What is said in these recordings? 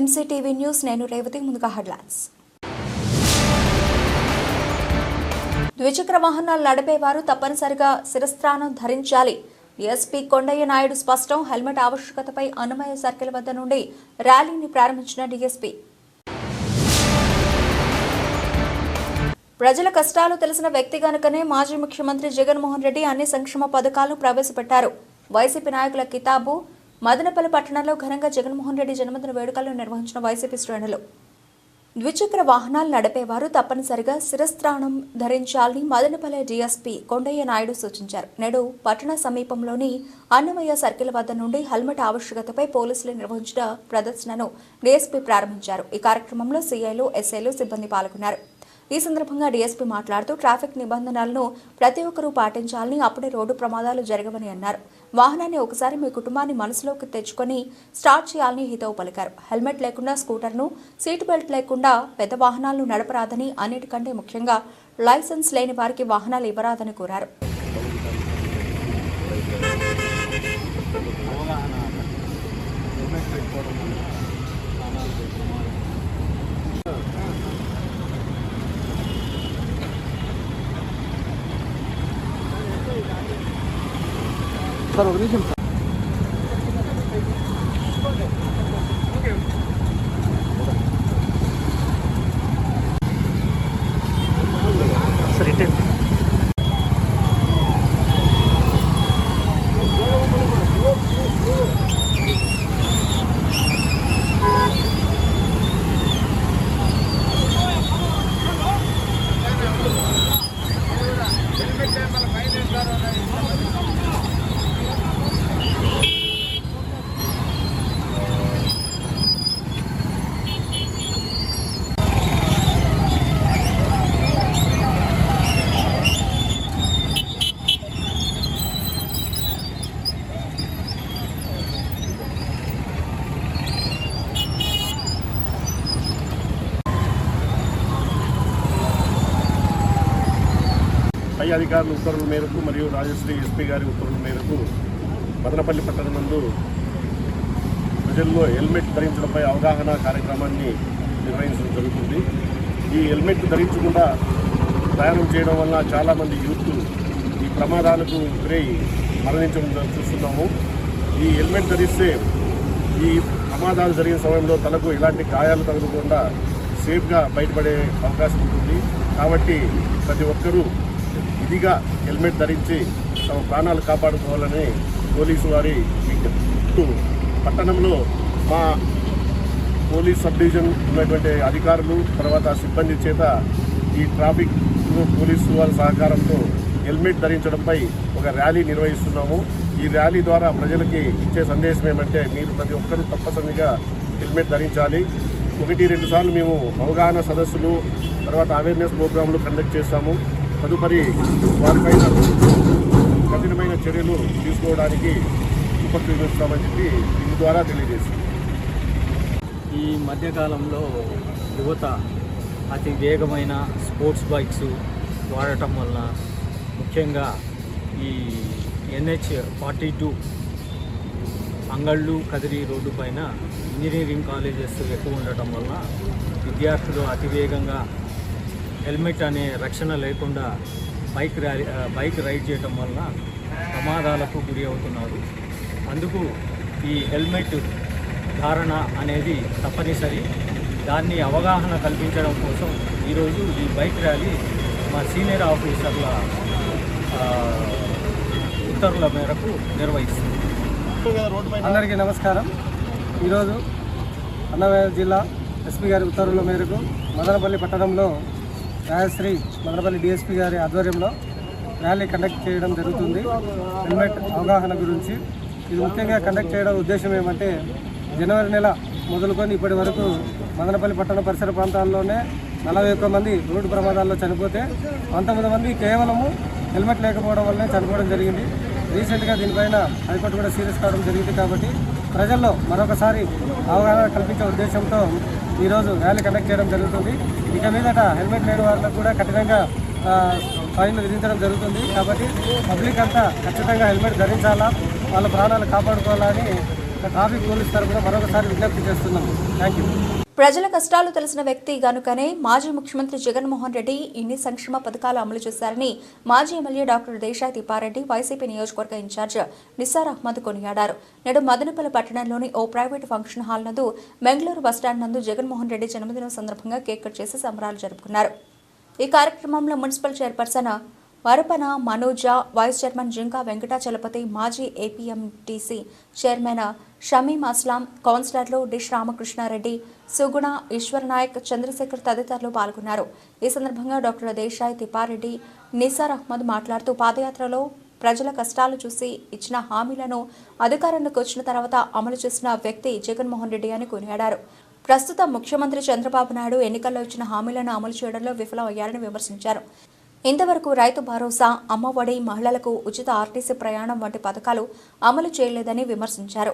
MCTV news నేను రేవతి. ముందుగా headlines. ద్విచక్ర వాహనాలు నడిపేవారు తప్పనిసరిగా శిరస్త్రాణం ధరించాలి. ఎస్పీ కొండయ్య నాయుడు స్పష్టం. హెల్మెట్ ఆవశ్యకతపై అన్నమయ్య సర్కిల్ వద్ద నుండి ర్యాలీని ప్రారంభించిన డీఎస్పీ. ప్రజల కష్టాలు తెలిసిన వ్యక్తి గనుకనే మాజీ ముఖ్యమంత్రి జగన్మోహన్ రెడ్డి అన్ని సంక్షేమ పథకాలను ప్రవేశపెట్టారు. వైసీపీ నాయకుల కితాబు. మదనపల్లి పట్టణంలో ఘనంగా జగన్మోహన్ రెడ్డి జన్మదిన వేడుకలను నిర్వహించిన వైసీపీ శ్రేణులు. ద్విచక్ర వాహనాలు నడిపేవారు తప్పనిసరిగా శిరస్త్రాణం ధరించాలని మదనపల్లి డీఎస్పీ కొండయ్య నాయుడు సూచించారు. నేడు పట్టణ సమీపంలోని అన్నమయ్య సర్కిల్ వద్ద నుండి హెల్మెట్ ఆవశ్యకతపై పోలీసులు నిర్వహించిన ప్రదర్శనను డీఎస్పీ ప్రారంభించారు. ఈ కార్యక్రమంలో సీఐలు, ఎస్ఐలు, సిబ్బంది పాల్గొన్నారు. ఈ సందర్భంగా డీఎస్పీ మాట్లాడుతూ ట్రాఫిక్ నిబంధనలను ప్రతి ఒక్కరూ పాటించాలని, అప్పుడే రోడ్డు ప్రమాదాలు జరగవని అన్నారు. వాహనాన్ని ఒకసారి మీ కుటుంబాన్ని మనసులోకి తెచ్చుకొని స్టార్ట్ చేయాలని హితవు పలికారు. హెల్మెట్ లేకుండా స్కూటర్ను, సీట్ బెల్ట్ లేకుండా పెద్ద వాహనాలను నడపరాదని, అన్నిటికంటే ముఖ్యంగా లైసెన్స్ లేని వారికి వాహనాలు ఇవ్వరాదని కోరారు. సార్ ఒక నిమిషం సార్. పై అధికారుల ఉత్తర్వుల మేరకు మరియు రాజశ్రీ ఎస్పీ గారి ఉత్తర్వుల మేరకు మదనపల్లి పట్టణం నందు ప్రజల్లో హెల్మెట్ ధరించడంపై అవగాహన కార్యక్రమాన్ని నిర్వహించడం జరుగుతుంది. ఈ హెల్మెట్ ధరించకుండా ప్రయాణం చేయడం వల్ల చాలామంది యూత్ ఈ ప్రమాదాలకు గురై మరణించడం చూస్తున్నాము. ఈ హెల్మెట్ ధరిస్తే ఈ ప్రమాదాలు జరిగిన సమయంలో తలకు ఎలాంటి గాయాలు తగలకుండా సేఫ్గా బయటపడే అవకాశం ఉంటుంది. కాబట్టి ప్రతి ఒక్కరూ ఇదిగా హెల్మెట్ ధరించి తమ ప్రాణాలు కాపాడుకోవాలని పోలీసు వారి విజ్ఞప్తి. పట్టణంలో మా పోలీస్ సబ్ డివిజన్ ఉన్నటువంటి అధికారులు, తర్వాత సిబ్బంది చేత ఈ ట్రాఫిక్ పోలీసు వారి సహకారంతో హెల్మెట్ ధరించడంపై ఒక ర్యాలీ నిర్వహిస్తున్నాము. ఈ ర్యాలీ ద్వారా ప్రజలకి ఇచ్చే సందేశం ఏమంటే, మీరు ప్రతి ఒక్కరూ తప్పనిసరిగా హెల్మెట్ ధరించాలి. 1-2 సార్లు మేము అవగాహన సదస్సులు, తర్వాత అవేర్నెస్ ప్రోగ్రాంలు కండక్ట్ చేస్తాము. తదుపరి వారిపైన కఠినమైన చర్యలు తీసుకోవడానికి ఉపక్రమిస్తామని చెప్పి దీని ద్వారా తెలియజేస్తాం. ఈ మధ్యకాలంలో యువత అతి వేగమైన స్పోర్ట్స్ బైక్స్ వాడటం వలన, ముఖ్యంగా ఈ NH-42 అంగళ్ళు కదిరి రోడ్డు పైన ఇంజనీరింగ్ కాలేజెస్ ఎక్కువ ఉండటం వలన విద్యార్థులు అతివేగంగా హెల్మెట్ అనే రక్షణ లేకుండా బైక్ రైడ్ చేయడం వలన ప్రమాదాలకు గురి అవుతున్నారు. అందుకు ఈ హెల్మెట్ ధారణ అనేది తప్పనిసరి. దాన్ని అవగాహన కల్పించడం కోసం ఈరోజు ఈ బైక్ ర్యాలీ మా సీనియర్ ఆఫీసర్ల ఉత్తర్వుల మేరకు నిర్వహిస్తుంది. అందరికీ నమస్కారం. ఈరోజు అన్నమయ్య జిల్లా ఎస్పీ గారి ఉత్తర్వుల మేరకు మదనపల్లి పట్టణంలో రాజశ్రీ మదనపల్లి డిఎస్పీ గారి ఆధ్వర్యంలో ర్యాలీ కండక్ట్ చేయడం జరుగుతుంది. హెల్మెట్ అవగాహన గురించి ఇది ముఖ్యంగా కండక్ట్ చేయడం ఉద్దేశం ఏమంటే, జనవరి నెల మొదలుకొని ఇప్పటి వరకు మదనపల్లి పట్టణ పరిసర ప్రాంతాల్లోనే 41 మంది రోడ్డు ప్రమాదాల్లో చనిపోతే 19 మంది కేవలము హెల్మెట్ లేకపోవడం వల్లనే చనిపోవడం జరిగింది. రీసెంట్గా దీనిపైన హైకోర్టు కూడా సీరియస్ కావడం జరిగింది. కాబట్టి ప్రజల్లో మరొకసారి అవగాహన కల్పించే ఉద్దేశంతో ఈరోజు ర్యాలీ కండక్ట్ చేయడం జరుగుతుంది. ఇక మీదట హెల్మెట్ లేని వాళ్ళకు కూడా కఠినంగా ఫైన్లు విధించడం జరుగుతుంది. కాబట్టి పబ్లిక్ అంతా ఖచ్చితంగా హెల్మెట్ ధరించాలా, వాళ్ళ ప్రాణాలు కాపాడుకోవాలని ట్రాఫిక్ పోలీస్ తరఫున మరొకసారి విజ్ఞప్తి చేస్తున్నాం. Thank you. ప్రజల కష్టాలు తెలిసిన వ్యక్తి గనుకనే మాజీ ముఖ్యమంత్రి జగన్మోహన్ రెడ్డి ఇన్ని సంక్షేమ పథకాలు అమలు చేశారని మాజీ MLA doctor Desai Tippareddy YCP నియోజకవర్గ ఇన్ఛార్జ్ నిసార్ అహ్మద్ కొనియాడారు. నేడు మదనపల్లి పట్టణంలోని ఓ ప్రైవేటు ఫంక్షన్ హాల్ నందు బెంగళూరు బస్టాండ్ నందు జగన్మోహన్ రెడ్డి జన్మదినం సందర్భంగా కేక్ కట్ చేసి సంబరాలు జరుపుకున్నారు. ఈ కార్యక్రమంలో municipal chairperson Varapana Manoja, vice chairman Jinka Venkatachalapathi, మాజీ ఏపీఎంటీసీ చైర్మన్ షమీం అస్లాం, కౌన్సిలర్లు డిష్ రామకృష్ణారెడ్డి, సుగుణ, ఈశ్వర్నాయక్, చంద్రశేఖర్ తదితరులు పాల్గొన్నారు. ఈ సందర్భంగా డాక్టర్ దేశాయ్ తిప్పారెడ్డి, నిసార్ అహ్మద్ మాట్లాడుతూ పాదయాత్రలో ప్రజల కష్టాలు చూసి ఇచ్చిన హామీలను అధికారంలోకి వచ్చిన తర్వాత అమలు చేసిన వ్యక్తి జగన్మోహన్ రెడ్డి అని కొనియాడారు. ప్రస్తుత ముఖ్యమంత్రి చంద్రబాబు నాయుడు ఎన్నికల్లో ఇచ్చిన హామీలను అమలు చేయడంలో విఫలమయ్యారని విమర్శించారు. ఇంతవరకు రైతు భరోసా, అమ్మఒడి, మహిళలకు ఉచిత ఆర్టీసీ ప్రయాణం వంటి పథకాలు అమలు చేయలేదని విమర్శించారు.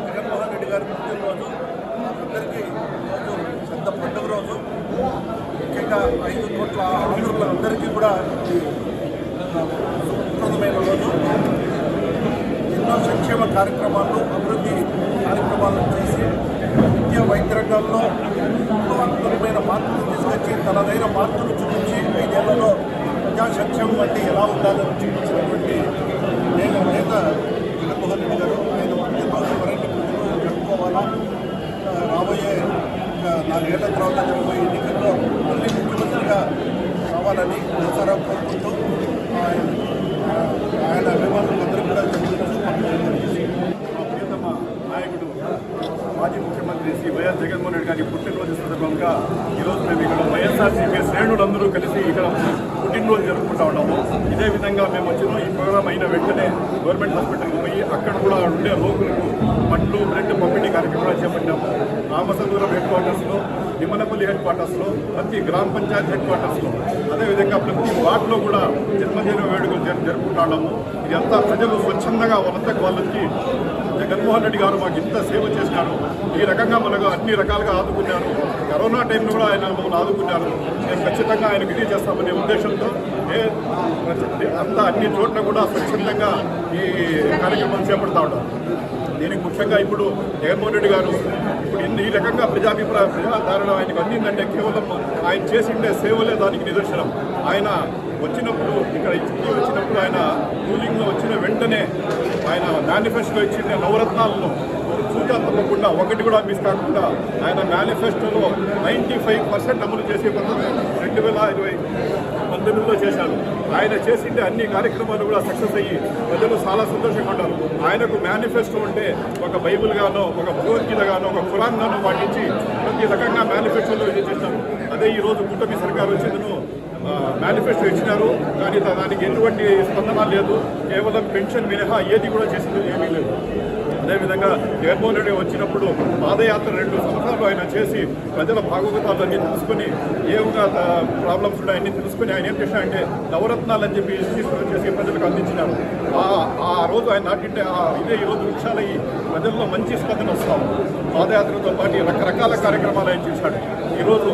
జగన్మోహన్ రెడ్డి గారి పుట్టినరోజు అందరికీ పెద్ద పండుగ రోజు. ముఖ్యంగా 5 కోట్ల ఆంధ్రులందరికీ కూడా సుప్రదమైన రోజు. ఎన్నో సంక్షేమ కార్యక్రమాలు, అభివృద్ధి కార్యక్రమాలను చేసి విద్యా వైద్య రంగాల్లో ఎన్నో అద్భుతమైన మార్పులు తీసుకొచ్చి తనదైన మార్పులు చూపించి 5 ఏళ్లలో ప్రజా సంక్షేమం అంటే ఎలా ఉండాలని చూపించినటువంటి నేత జగన్మోహన్ రెడ్డి గారు. ఆయన పుట్టినరోజు మరిన్ని పుట్టినరోజు జరుపుకోవాలా, రాబోయే 4 ఏళ్ల తర్వాత జరగబోయే ఎన్నికల్లో మళ్ళీ ముఖ్యమంత్రిగా రావాలని మనసారా కోరుకుంటూ ఆయన అభిమానులందరూ కూడా ప్రియతమ నాయకుడు మాజీ ముఖ్యమంత్రి శ్రీ వైఎస్ జగన్మోహన్ రెడ్డి గారి పుట్టినరోజు సందర్భంగా ఈరోజు మేము ఇక్కడ వైఎస్ఆర్సీపీ శ్రేణులందరూ కలిసి ఇక్కడ పుట్టినరోజు జరుపుకుంటా ఉన్నాము. ఇదే విధంగా మేము వచ్చినాం. ఈ ప్రోగ్రాం అయిన వెంటనే గవర్నమెంట్ హాస్పిటల్కి పోయి అక్కడ కూడా ఉండే రోగులకు పండ్లు, బ్రెడ్ పంపిణీ కార్యక్రమాలు చేపట్టాము. రామసముద్రం హెడ్ క్వార్టర్స్లో, నిమ్మనపల్లి హెడ్ క్వార్టర్స్లో, ప్రతి గ్రామ పంచాయతీ హెడ్ క్వార్టర్స్లో, అదేవిధంగా ప్రతి వార్డులో కూడా జన్మదిన వేడుకలు జరుపుకుంటున్నాము. ఇదంతా ప్రజలు స్వచ్ఛందంగా వాళ్ళంతకు వాళ్ళకి జగన్మోహన్ రెడ్డి గారు మాకు ఇంత సేవ చేసినారు. ఈ రకంగా మనకు అన్ని రకాలుగా ఆదుకున్నారు. కరోనా టైంలో కూడా ఆయన మమ్మల్ని ఆదుకున్నారు. నేను ఖచ్చితంగా ఆయనకు ఇది చేస్తామనే ఉద్దేశంతో అంతా అన్ని చోట్ల కూడా స్వచ్ఛందంగా ఈ కార్యక్రమం చేపడతా ఉంటారు. దీనికి ముఖ్యంగా ఇప్పుడు జగన్మోహన్ రెడ్డి గారు ఇప్పుడు ఈ రకంగా ప్రజాధారణ ఆయనకు అందిందంటే కేవలం ఆయన చేసిండే సేవలే దానికి నిదర్శనం. ఆయన వచ్చినప్పుడు ఇక్కడ వచ్చినప్పుడు ఆయన రూలింగ్లో వచ్చిన వెంటనే ఆయన మేనిఫెస్టోలో ఇచ్చిన నవరత్నాలను సూచన తప్పకుండా ఒకటి కూడా మిస్ కాకుండా ఆయన మేనిఫెస్టోలో 95% అమలు చేసే పద్ధతి 2019లో చేశారు. ఆయన చేసిండే అన్ని కార్యక్రమాలు కూడా సక్సెస్ అయ్యి ప్రజలు చాలా సంతోషంగా ఉంటారు. ఆయనకు మేనిఫెస్టో అంటే ఒక బైబిల్ గానో, ఒక భగవద్గీత గానో, ఒక ఖురాన్ గానో పాటించి ప్రతి రకంగా మేనిఫెస్టోలో ఇది చేస్తారు. అదే ఈరోజు కూటమి సర్కారు వచ్చేందుకు మేనిఫెస్టో ఇచ్చినారు, కానీ దానికి ఎటువంటి స్పందన లేదు. కేవలం పెన్షన్ మినహా ఏది కూడా చేసింది ఏమీ లేదు. అదేవిధంగా జగన్మోహన్ రెడ్డి వచ్చినప్పుడు పాదయాత్ర 2 సంవత్సరాలు ఆయన చేసి ప్రజల భాగవతాలన్నీ తెలుసుకుని ఏముగా ప్రాబ్లమ్స్ ఉన్నాయన్నీ తెలుసుకుని ఆయన ఏం చేశారంటే నవరత్నాలు అని చెప్పి రిజిస్టర్ చేసి ప్రజలకు అందించినారు. ఆ రోజు ఆయన నాటింటే ఇదే ఈరోజు వృక్షాలయ్యి ప్రజల్లో మంచి స్పందన వస్తాం. పాదయాత్రతో పాటు రకరకాల కార్యక్రమాలు ఆయన చేశాడు. ఈరోజు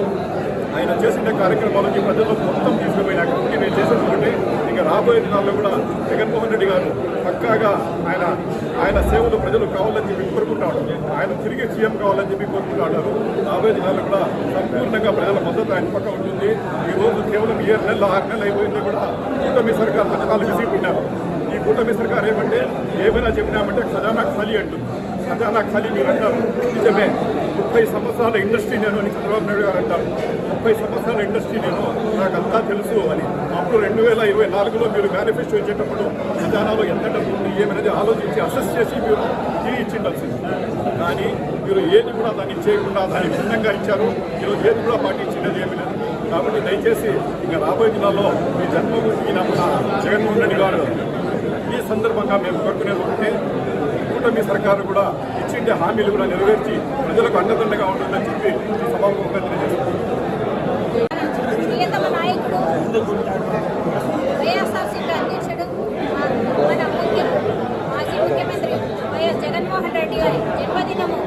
ఆయన చేసిన కార్యక్రమాలకి ప్రజల్లో మొత్తం తీసుకుపోయినాక నేను చేసేది ఒకటి, ఇక రాబోయే దినాల్లో కూడా జగన్మోహన్ రెడ్డి గారు పక్కాగా ఆయన సేవలు ప్రజలు కావాలని చెప్పి కోరుకుంటాడు. ఆయన తిరిగి సీఎం కావాలని చెప్పి కోరుకుంటాడు. రాబోయే దినాల్లో కూడా సంపూర్ణంగా ప్రజల మద్దతు ఆయన పక్క ఉంటుంది. ఈరోజు కేవలం 7 నెలలు 6 నెలలు అయిపోయింది కూడా కూటమి సర్కార్ పథకాలు విసిగిపోయినారు. ఈ కూటమి సర్కార్ ఏమైనా చెప్పినామంటే ఖజానా ఖాళీ అంటుంది. ఖజానా ఖాళీ మీరు అంటారు, నిజమే. 30 సంవత్సరాల ఇండస్ట్రీ నేను అని చంద్రబాబు నాయుడు గారు అంటారు. 30 సంవత్సరాల ఇండస్ట్రీ నాకంతా తెలుసు అని. అప్పుడు 2024లో మీరు మేనిఫెస్టో ఇచ్చేటప్పుడు ఖజానాలో ఎంత డబ్బు ఉంది ఏమనేది ఆలోచించి అసెస్ చేసి మీరు ఇచ్చిండాల్సింది. కానీ మీరు ఏది కూడా దాన్ని చేయకుండా దాన్ని భిన్నంగా ఇచ్చారు. ఈరోజు ఏది కూడా పాటించినది ఏమి లేదు. కాబట్టి దయచేసి ఇంకా రాబోయే దినాల్లో ఈ జన్మభూమి జగన్మోహన్ రెడ్డి గారు ఈ సందర్భంగా మేము కోరుకునేది ఒకటి, కూటమి సర్కారు కూడా ఇచ్చిండే హామీలు కూడా నెరవేర్చి ప్రజలకు అండదండగా ఉంటుందని చెప్పి ఈ సభాముఖంగా తెలియజేస్తున్నాను. ప్రియతమ నాయకుడు వైఎస్ఆర్సీపీ అధ్యక్షుడు మన మాజీ ముఖ్యమంత్రి వైఎస్ జగన్మోహన్ రెడ్డి గారి జన్మదినము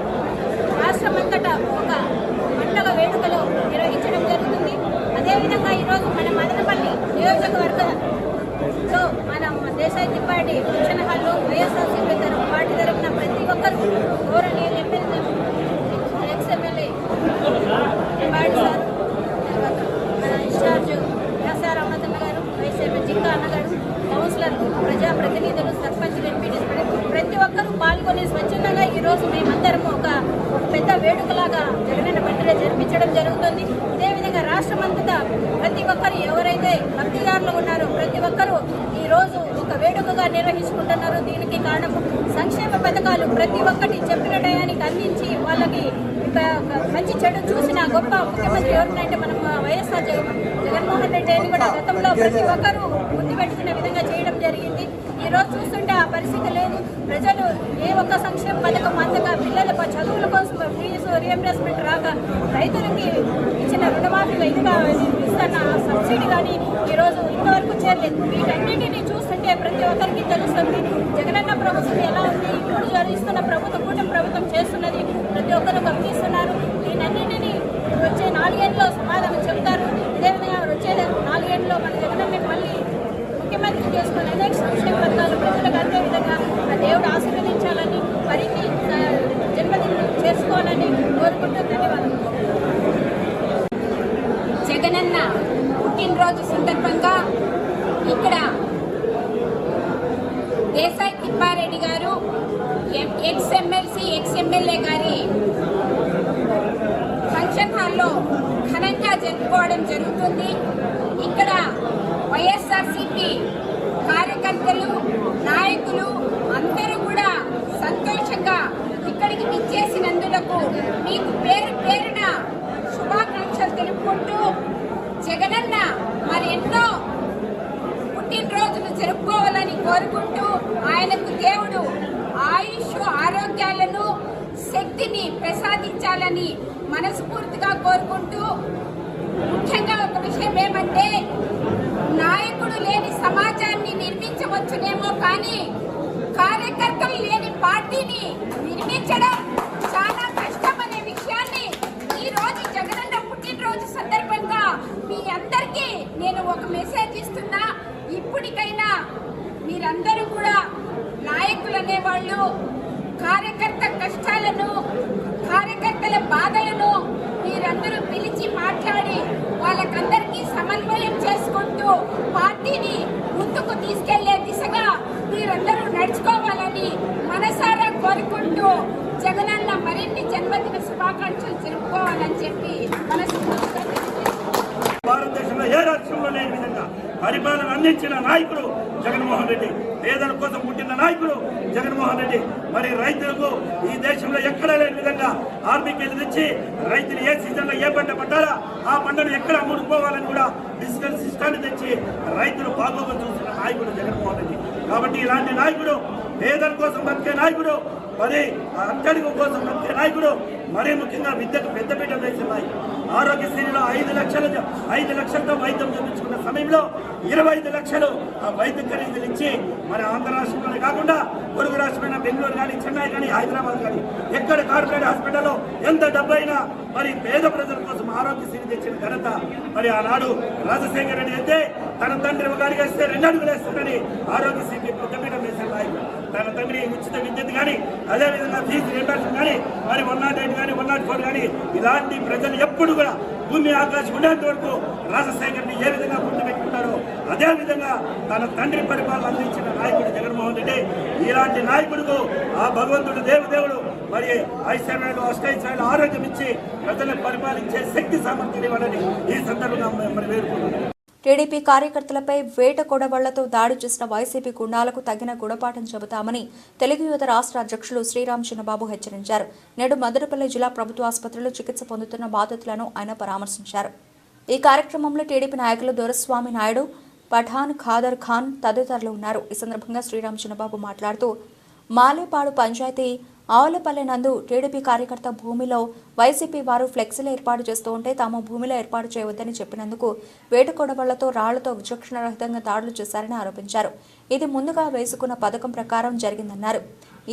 రాష్ట్రమంతటా ఒక పండుగ వేడుకలు నిర్వహించడం జరుగుతుంది. అదేవిధంగా ఈరోజు మన మదనపల్లి నియోజకవర్గంలో మన దేశాయి తిప్పాటి ఫంక్షన్ హాల్లో వైఎస్ఆర్సీపీ పార్టీ తరఫున ప్రతి ఒక్కరూ గౌరవనీయులు ఎక్స్ఎమ్మెల్యే తిప్పాటి సార్, మన ఇన్ఛార్జ్ వ్యాసార అన్నదన్న గారు, వైస్ చైర్మన్ జింకా అన్నగారు, కౌన్సిలర్, ప్రజాప్రతినిధులు, సర్పంచులు, ఎంపీటీస్ ప్రతి ఒక్కరూ పాల్గొని స్వచ్ఛందంగా ఈరోజు మేమందరం ఒక పెద్ద వేడుకలాగా జగనన్న బర్త్డే జరిపించడం జరుగుతుంది. ఇదేవిధంగా రాష్ట్రమంతటా ప్రతి ఒక్కరు ఎవరైతే లబ్ధిదారులు ఉన్నారో ప్రతి ఒక్కరూ ఈరోజు ఒక వేడుకగా నిర్వహించుకుంటున్నారు. దీనికి కారణం సంక్షేమ పథకాలు ప్రతి ఒక్కటి చెప్పిన టయానికి అందించి వాళ్ళకి మంచి చెడు చూసిన గొప్ప ముఖ్యమంత్రి ఎవరినంటే మనం వైఎస్ఆర్ జగన్మోహన్ రెడ్డి అని కూడా గతంలో ప్రతి ఒక్కరూ గుర్తుపెట్టుకునే విధంగా చేయడం జరిగింది. ఈరోజు చూస్తుంటే ఆ పరిస్థితి లేదు. ప్రజలు ఏ ఒక్క సంక్షేమ పథకం అందగా పిల్లల చదువుల కోసం ఫీజు రియంబర్స్మెంట్ రాక రైతులకి ఇచ్చిన రుణమాఫీ ఇదిగా ఇస్తున్న సబ్సిడీ కానీ ఈరోజు ఇంతవరకు చేరలేదు. వీటన్నిటిని చూస్తుంటే ప్రతి ఒక్కరికి తెలుస్తుంది జగనన్న ప్రభుత్వం ఎలా ఉంది, ఇప్పుడు ఇస్తున్న ప్రభుత్వం కూటమి ప్రభుత్వం చేస్తున్నది ప్రతి ఒక్కరు గమనిస్తున్నారు. దీనన్నింటినీ వచ్చే 4 ఏళ్ళలో సమాధానం చెబుతారు. ఇదేవిధంగా వచ్చే 4 ఏళ్ళలో మన జగనన్న మళ్ళీ ముఖ్యమంత్రి చేసుకుని అనేక సంక్షేమ పథకాలు ప్రజలకు అందే విధంగా ఆ దేవుడు ఆశీర్వదించాలని మరిన్ని జన్మదినం చేసుకోవాలని కోరుకుంటూ ధన్యవాదాలు. జగనన్న పుట్టినరోజు సందర్భంగా ఇక్కడ దేశాయి తిప్పారెడ్డి గారు ఎక్స్ఎమ్మెల్సీ ఎక్స్ఎమ్మెల్యే గారి ఫంక్షన్ హాల్లో ఘనంగా జరుపుకోవడం జరుగుతుంది. ఇక్కడ వైఎస్ఆర్సీపీ కార్యకర్తలు, నాయకులు అందరూ కూడా సంతోషంగా ఇక్కడికి విచ్చేసినందులకు మీకు పేరు పేరున శుభాకాంక్షలు తెలుపుకుంటూ జగనన్న మరెన్నో పుట్టినరోజులు జరుపుకోవాలని కోరుకుంటూ ఆయనకు దేవుడు ఆయుష్ ఆరోగ్యాలను శక్తిని ప్రసాదించాలని మనస్ఫూర్తిగా కోరుకుంటూ ముఖ్యంగా ఒక విషయం ఏమంటే నాయకుడు లేని సమాజాన్ని నిర్మించవచ్చునేమో కానీ కార్యకర్తలు లేని పార్టీని నిర్మించడం చాలా కష్టం అనే విషయాన్ని ఈ రోజు జగనన్న పుట్టినరోజు సందర్భంగా మీ అందరికీ నేను ఒక మెసేజ్ ఇస్తున్నా. ఇప్పటికైనా మీరందరూ కూడా నాయకులు అనేవాళ్ళు కార్యకర్త కష్టాలను, కార్యకర్తల బాధలను మీరందరూ పిలిచి మాట్లాడి వాళ్ళకందరికీ సమన్వయం చేసుకుంటూ పార్టీని ముందుకు తీసుకెళ్లే దిశగా మీరందరూ నడుచుకోవాలని మనసారా కోరుకుంటూ జగనన్న మరిన్ని జన్మదిన శుభాకాంక్షలు జరుపుకోవాలని చెప్పి మనస్ఫూర్తిగా భారతదేశంలో ఏ రాష్ట్రంలో లేని విధంగా పరిపాలన అందించిన నాయకుడు జగన్మోహన్ రెడ్డి, పేదల కోసం పుట్టిన నాయకుడు జగన్మోహన్ రెడ్డి. మరి రైతులకు ఈ దేశంలో ఎక్కడా లేని విధంగా ఆర్బీకేలు తెచ్చి రైతులు ఏ సీజన్లో ఏ పంట పట్టాలా ఆ పంటను ఎక్కడ అమ్ముడుకోవాలని కూడా డిజిటల్ సిస్టాన్ని తెచ్చి రైతులు బాగోగులు చూసిన నాయకుడు జగన్మోహన్ రెడ్డి. కాబట్టి ఇలాంటి నాయకుడు, పేదల కోసం బతికే నాయకుడు, మరి అట్టడుగు కోసం బతికే నాయకుడు, మరీ ముఖ్యంగా విద్యకు పెద్దపీట వేసిన నాయకుడు. ఆరోగ్యశ్రీలో 5 లక్షలతో వైద్యం చూపించుకున్న సమయంలో 25 లక్షలు ఆ వైద్య ఖరీదులు ఇచ్చి మన ఆంధ్ర రాష్ట్రంలోనే కాకుండా పొరుగు రాష్ట్రమైన బెంగళూరు కానీ, చెన్నై కానీ, హైదరాబాద్ కానీ ఎక్కడ కార్పొరేట్ హాస్పిటల్లో ఎంత డబ్బు అయినా మరి పేద ప్రజల కోసం ఆరోగ్యశ్రీ తెచ్చిన ఘనత మరి ఆనాడు రాజశేఖర రెడ్డి అయితే తన తండ్రి ఒక అడుగు వేస్తే 2 అడుగులు వేస్తాడని ఆరోగ్యశ్రీకి పెద్దపీట వేసిన నాయకుడు. తన తండ్రి ఉచిత విద్యుత్ కానీ, అదేవిధంగా ఫీజు రియంబర్స్మెంట్ కానీ, మరి 108 కానీ 104 కానీ ఇలాంటి ప్రజలు ఎప్పుడు కూడా భూమి ఆకాశం ఉండేంత వరకు రాజశేఖర్ని ఏ విధంగా గుర్తుపెట్టుకుంటారో అదే విధంగా తన తండ్రి పరిపాలన అందించిన నాయకుడు జగన్మోహన్ రెడ్డి. ఇలాంటి నాయకుడుకు ఆ భగవంతుడు దేవుడు మరి ఐశ్వర్యాలు అష్టైశ్వర్యాలు ఆరోగ్యం ఇచ్చి ప్రజలను పరిపాలించే శక్తి సామర్థ్యం ఇవ్వాలని ఈ సందర్భంగా మరి వేడుకుంటున్నాం. టీడీపీ కార్యకర్తలపై వేట కొడవళ్లతో దాడి చేసిన వైసీపీ గుండాలకు తగిన గుణపాఠం చెబుతామని తెలుగు యువత రాష్ట్ర అధ్యక్షులు శ్రీరామ్ చిన్నబాబు హెచ్చరించారు. నేడు మదనపల్లి జిల్లా ప్రభుత్వ ఆసుపత్రిలో చికిత్స పొందుతున్న బాధితులను ఆయన పరామర్శించారు. ఈ కార్యక్రమంలో టీడీపీ నాయకులు దొరస్వామి నాయుడు, పఠాన్ ఖాదర్ ఖాన్ తదితరులు ఉన్నారు. ఈ సందర్భంగా శ్రీరామ్ చిన్నబాబు మాట్లాడుతూ మాలేపాడు పంచాయతీ ఆవులపల్లె నందు టీడీపీ కార్యకర్త భూమిలో వైసీపీ వారు ఫ్లెక్సీలు ఏర్పాటు చేస్తూ ఉంటే తాము భూమిలో ఏర్పాటు చేయవద్దని చెప్పినందుకు వేటుకొడవళ్లతో రాళ్లతో విచక్షణరహితంగా దాడులు చేశారని ఆరోపించారు. ఇది ముందుగా వేసుకున్న పథకం ప్రకారం జరిగిందన్నారు.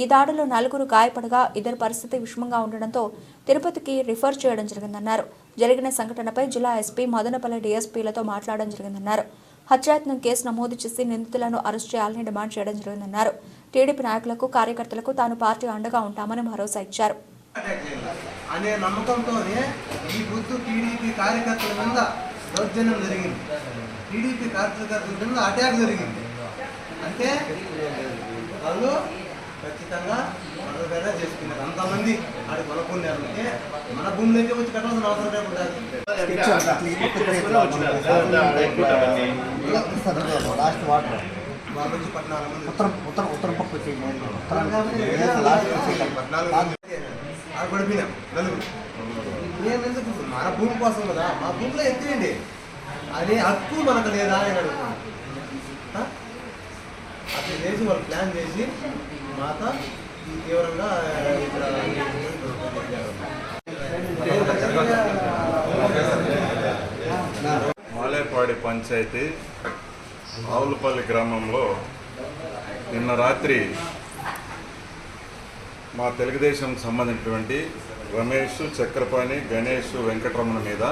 ఈ దాడిలో 4 గాయపడగా 2 పరిస్థితి విషమంగా ఉండడంతో తిరుపతికి రిఫర్ చేయడం జరిగిందన్నారు. జరిగిన సంఘటనపై జిల్లా ఎస్పీ, మదనపల్లి డీఎస్పీలతో మాట్లాడడం జరిగిందన్నారు. హత్యాయత్నం కేసు నమోదు చేసి నిందితులను అరెస్ట్ చేయాలని డిమాండ్ చేయడం జరిగిందన్నారు. టీడీపీ నాయకులకు, కార్యకర్తలకు తాను పార్టీ అండగా ఉంటామని భరోసా ఇచ్చారు. అనే నమ్మకంతోనే ఈ బుద్ధు టీడీపీ కార్యకర్తల మీద దౌర్జన్యం జరిగింది, టీడీపీ కార్యకర్తల మీద అటాక్ జరిగింది. అంటే వాళ్ళు ఖచ్చితంగా మనపైన చేసుకున్నారు. అంతమంది ఆడి కొనుక్కున్నారంటే మన భూమిలోకి వచ్చి కట్టాల్సిన అవసరం లేకుండా వచ్చి 14 మంది ఉత్తరం పక్క పడిపోయినాం నలుగురు. మేము ఎందుకు మన భూమి కోసం కదా, మా భూమిలో ఎత్తేయండి అనే హక్కు మనకు లేదా అని అడుగుతున్నాం. అట్లా చేసి వాళ్ళు ప్లాన్ చేసి మాత తీవ్రంగా ఇక్కడ మాలేపాడి పంచాయతీ ఆవులపల్లి గ్రామంలో నిన్న రాత్రి మా తెలుగుదేశం సంబంధించినటువంటి రమేష్, చక్రపాణి, గణేష్, వెంకటరమణ మీద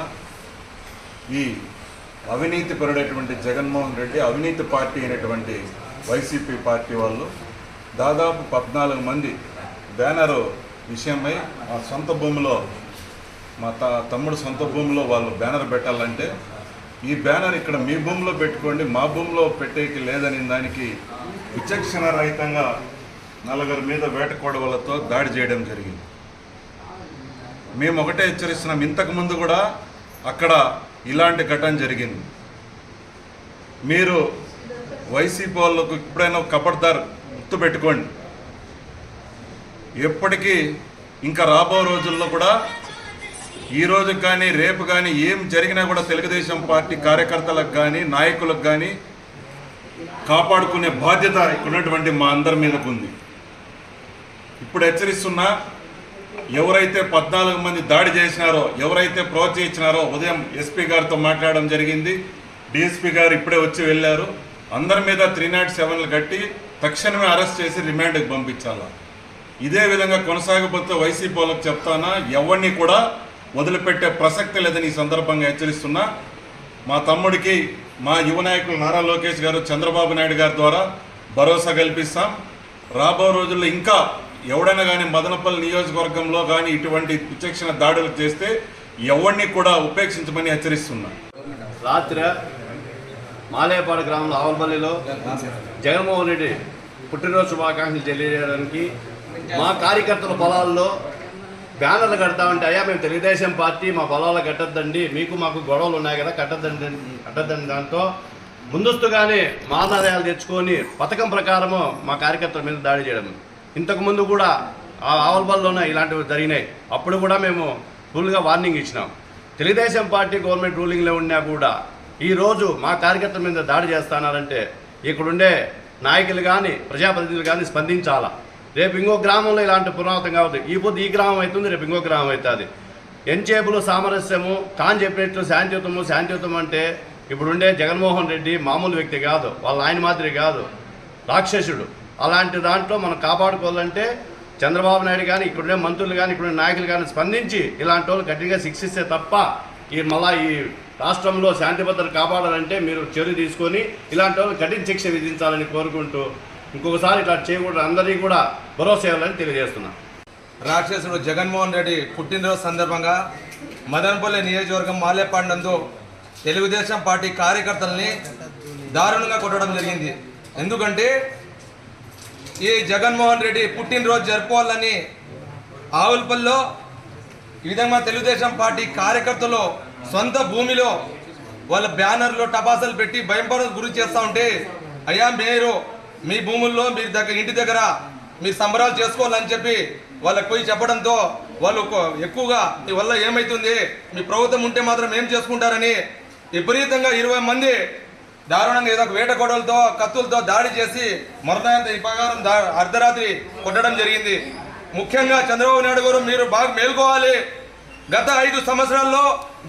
ఈ అవినీతి పరుడైనటువంటి జగన్మోహన్ రెడ్డి, అవినీతి పార్టీ అయినటువంటి వైసీపీ పార్టీ వాళ్ళు దాదాపు 14 మంది బ్యానరు విషయమై మా సొంత భూమిలో, మా తమ్ముడు సొంత భూమిలో వాళ్ళు బ్యానర్ పెట్టాలంటే ఈ బ్యానర్ ఇక్కడ మీ భూమిలో పెట్టుకోండి, మా భూమిలో పెట్టేకి లేదని దానికి విచక్షణ రహితంగా 4 మీద వేటకొడవలతో దాడి చేయడం జరిగింది. మేము ఒకటే హెచ్చరిస్తున్నాం, ఇంతకుముందు కూడా అక్కడ ఇలాంటి ఘటన జరిగింది. మీరు వైసీపీ వాళ్ళకు ఎప్పుడైనా కబడ్దార్ గుర్తుపెట్టుకోండి. ఎప్పటికీ ఇంకా రాబో రోజుల్లో కూడా ఈ రోజు కానీ రేపు కానీ ఏం జరిగినా కూడా తెలుగుదేశం పార్టీ కార్యకర్తలకు కానీ నాయకులకు కానీ కాపాడుకునే బాధ్యత ఉన్నటువంటి మా అందరి మీదకు ఉంది. ఇప్పుడు హెచ్చరిస్తున్నా, ఎవరైతే 14 మంది దాడి చేసినారో, ఎవరైతే ప్రోత్సహించినారో ఉదయం ఎస్పీ గారితో మాట్లాడడం జరిగింది. డిఎస్పీ గారు ఇప్పుడే వచ్చి వెళ్ళారు. అందరి మీద 307లు కట్టి తక్షణమే అరెస్ట్ చేసి రిమాండ్కి పంపించాలా. ఇదే విధంగా కొనసాగబోతే వైసీపీ వాళ్ళకి చెప్తానా, ఎవరిని కూడా వదిలిపెట్టే ప్రసక్తి లేదని ఈ సందర్భంగా హెచ్చరిస్తున్నా. మా తమ్ముడికి మా యువ నాయకులు నారా లోకేష్ గారు, చంద్రబాబు నాయుడు గారి ద్వారా భరోసా కల్పిస్తాం. రాబో రోజుల్లో ఇంకా ఎవడైనా కానీ మదనపల్లి నియోజకవర్గంలో కానీ ఇటువంటి విచక్షణ దాడులు చేస్తే ఎవరిని కూడా ఉపేక్షించమని హెచ్చరిస్తున్నా. రాత్రి మాలేపాడు గ్రామంలో ఆవులపల్లిలో జగన్మోహన్ రెడ్డి పుట్టినరోజు శుభాకాంక్షలు తెలియజేయడానికి మా కార్యకర్తల పొలాల్లో బ్యానర్లు కడతామంటే, అయ్యా మేము తెలుగుదేశం పార్టీ మా పొలాలు కట్టద్దండి, మీకు మాకు గొడవలు ఉన్నాయి కదా కట్టద్దండి దాంతో ముందస్తుగానే మానాదాయాలు తెచ్చుకొని పథకం ప్రకారము మా కార్యకర్తల మీద దాడి చేయడం. ఇంతకుముందు కూడా ఆ ఆవులపల్లిలోనే ఇలాంటివి జరిగినాయి. అప్పుడు కూడా మేము ఫుల్గా వార్నింగ్ ఇచ్చినాం. తెలుగుదేశం పార్టీ గవర్నమెంట్ రూలింగ్లో ఉన్నా కూడా ఈరోజు మా కార్యకర్తల మీద దాడి చేస్తున్నారంటే ఇక్కడుండే నాయకులు కానీ ప్రజాప్రతినిధులు కానీ స్పందించాలా. రేపు ఇంకో గ్రామంలో ఇలాంటి పునరావృతం అవుతుంది. ఈ పొద్దు ఈ గ్రామం అవుతుంది, రేపు ఇంకో గ్రామం అవుతుంది. ఎంచేపులు సామరస్యము, కాని చెప్పినట్లు శాంతియుతం అంటే ఇప్పుడుండే జగన్మోహన్ రెడ్డి మామూలు వ్యక్తి కాదు, వాళ్ళ ఆయన మాదిరి కాదు, రాక్షసుడు. అలాంటి దాంట్లో మనం కాపాడుకోవాలంటే చంద్రబాబు నాయుడు కానీ ఇక్కడుండే మంత్రులు కానీ ఇక్కడుండే నాయకులు కానీ స్పందించి ఇలాంటి వాళ్ళు గట్టిగా శిక్షిస్తే తప్ప మళ్ళీ ఈ రాష్ట్రంలో శాంతి భద్రత కాపాడాలంటే మీరు చర్య తీసుకొని ఇలాంటి వాళ్ళు కఠిన శిక్ష విధించాలని కోరుకుంటూ ఇంకొకసారి ఇట్లా చేయకూడదు, అందరికీ కూడా భరోసా ఇవ్వాలని తెలియజేస్తున్నాను. రాక్షసుడు జగన్మోహన్ రెడ్డి పుట్టినరోజు సందర్భంగా మదనపల్లి నియోజకవర్గం మాలేపాడు నందు తెలుగుదేశం పార్టీ కార్యకర్తల్ని దారుణంగా కొట్టడం జరిగింది. ఎందుకంటే ఈ జగన్మోహన్ రెడ్డి పుట్టినరోజు జరుపుకోవాలని ఆవులపల్లిలో ఈ విధంగా తెలుగుదేశం పార్టీ కార్యకర్తలు సొంత భూమిలో వాళ్ళ బ్యానర్లో టపాసాలు పెట్టి భయంపరం గురి చేస్తూ ఉంటే, అయ్యా మీరు మీ భూముల్లో మీరు ఇంటి దగ్గర మీరు సంబరాలు చేసుకోవాలని చెప్పి వాళ్ళకి పోయి చెప్పడంతో వాళ్ళు ఎక్కువగా మీ వల్ల ఏమవుతుంది, మీ ప్రభుత్వం ఉంటే మాత్రం ఏం చేసుకుంటారని విపరీతంగా 20 మంది దారుణంగా ఏదో వేట గొడవలతో కత్తులతో దాడి చేసి మరణాంత ఈ ప్రకారం అర్ధరాత్రి కొట్టడం జరిగింది. ముఖ్యంగా చంద్రబాబు నాయుడు గారు మీరు బాగా మేల్కోవాలి. గత 5 సంవత్సరాల్లో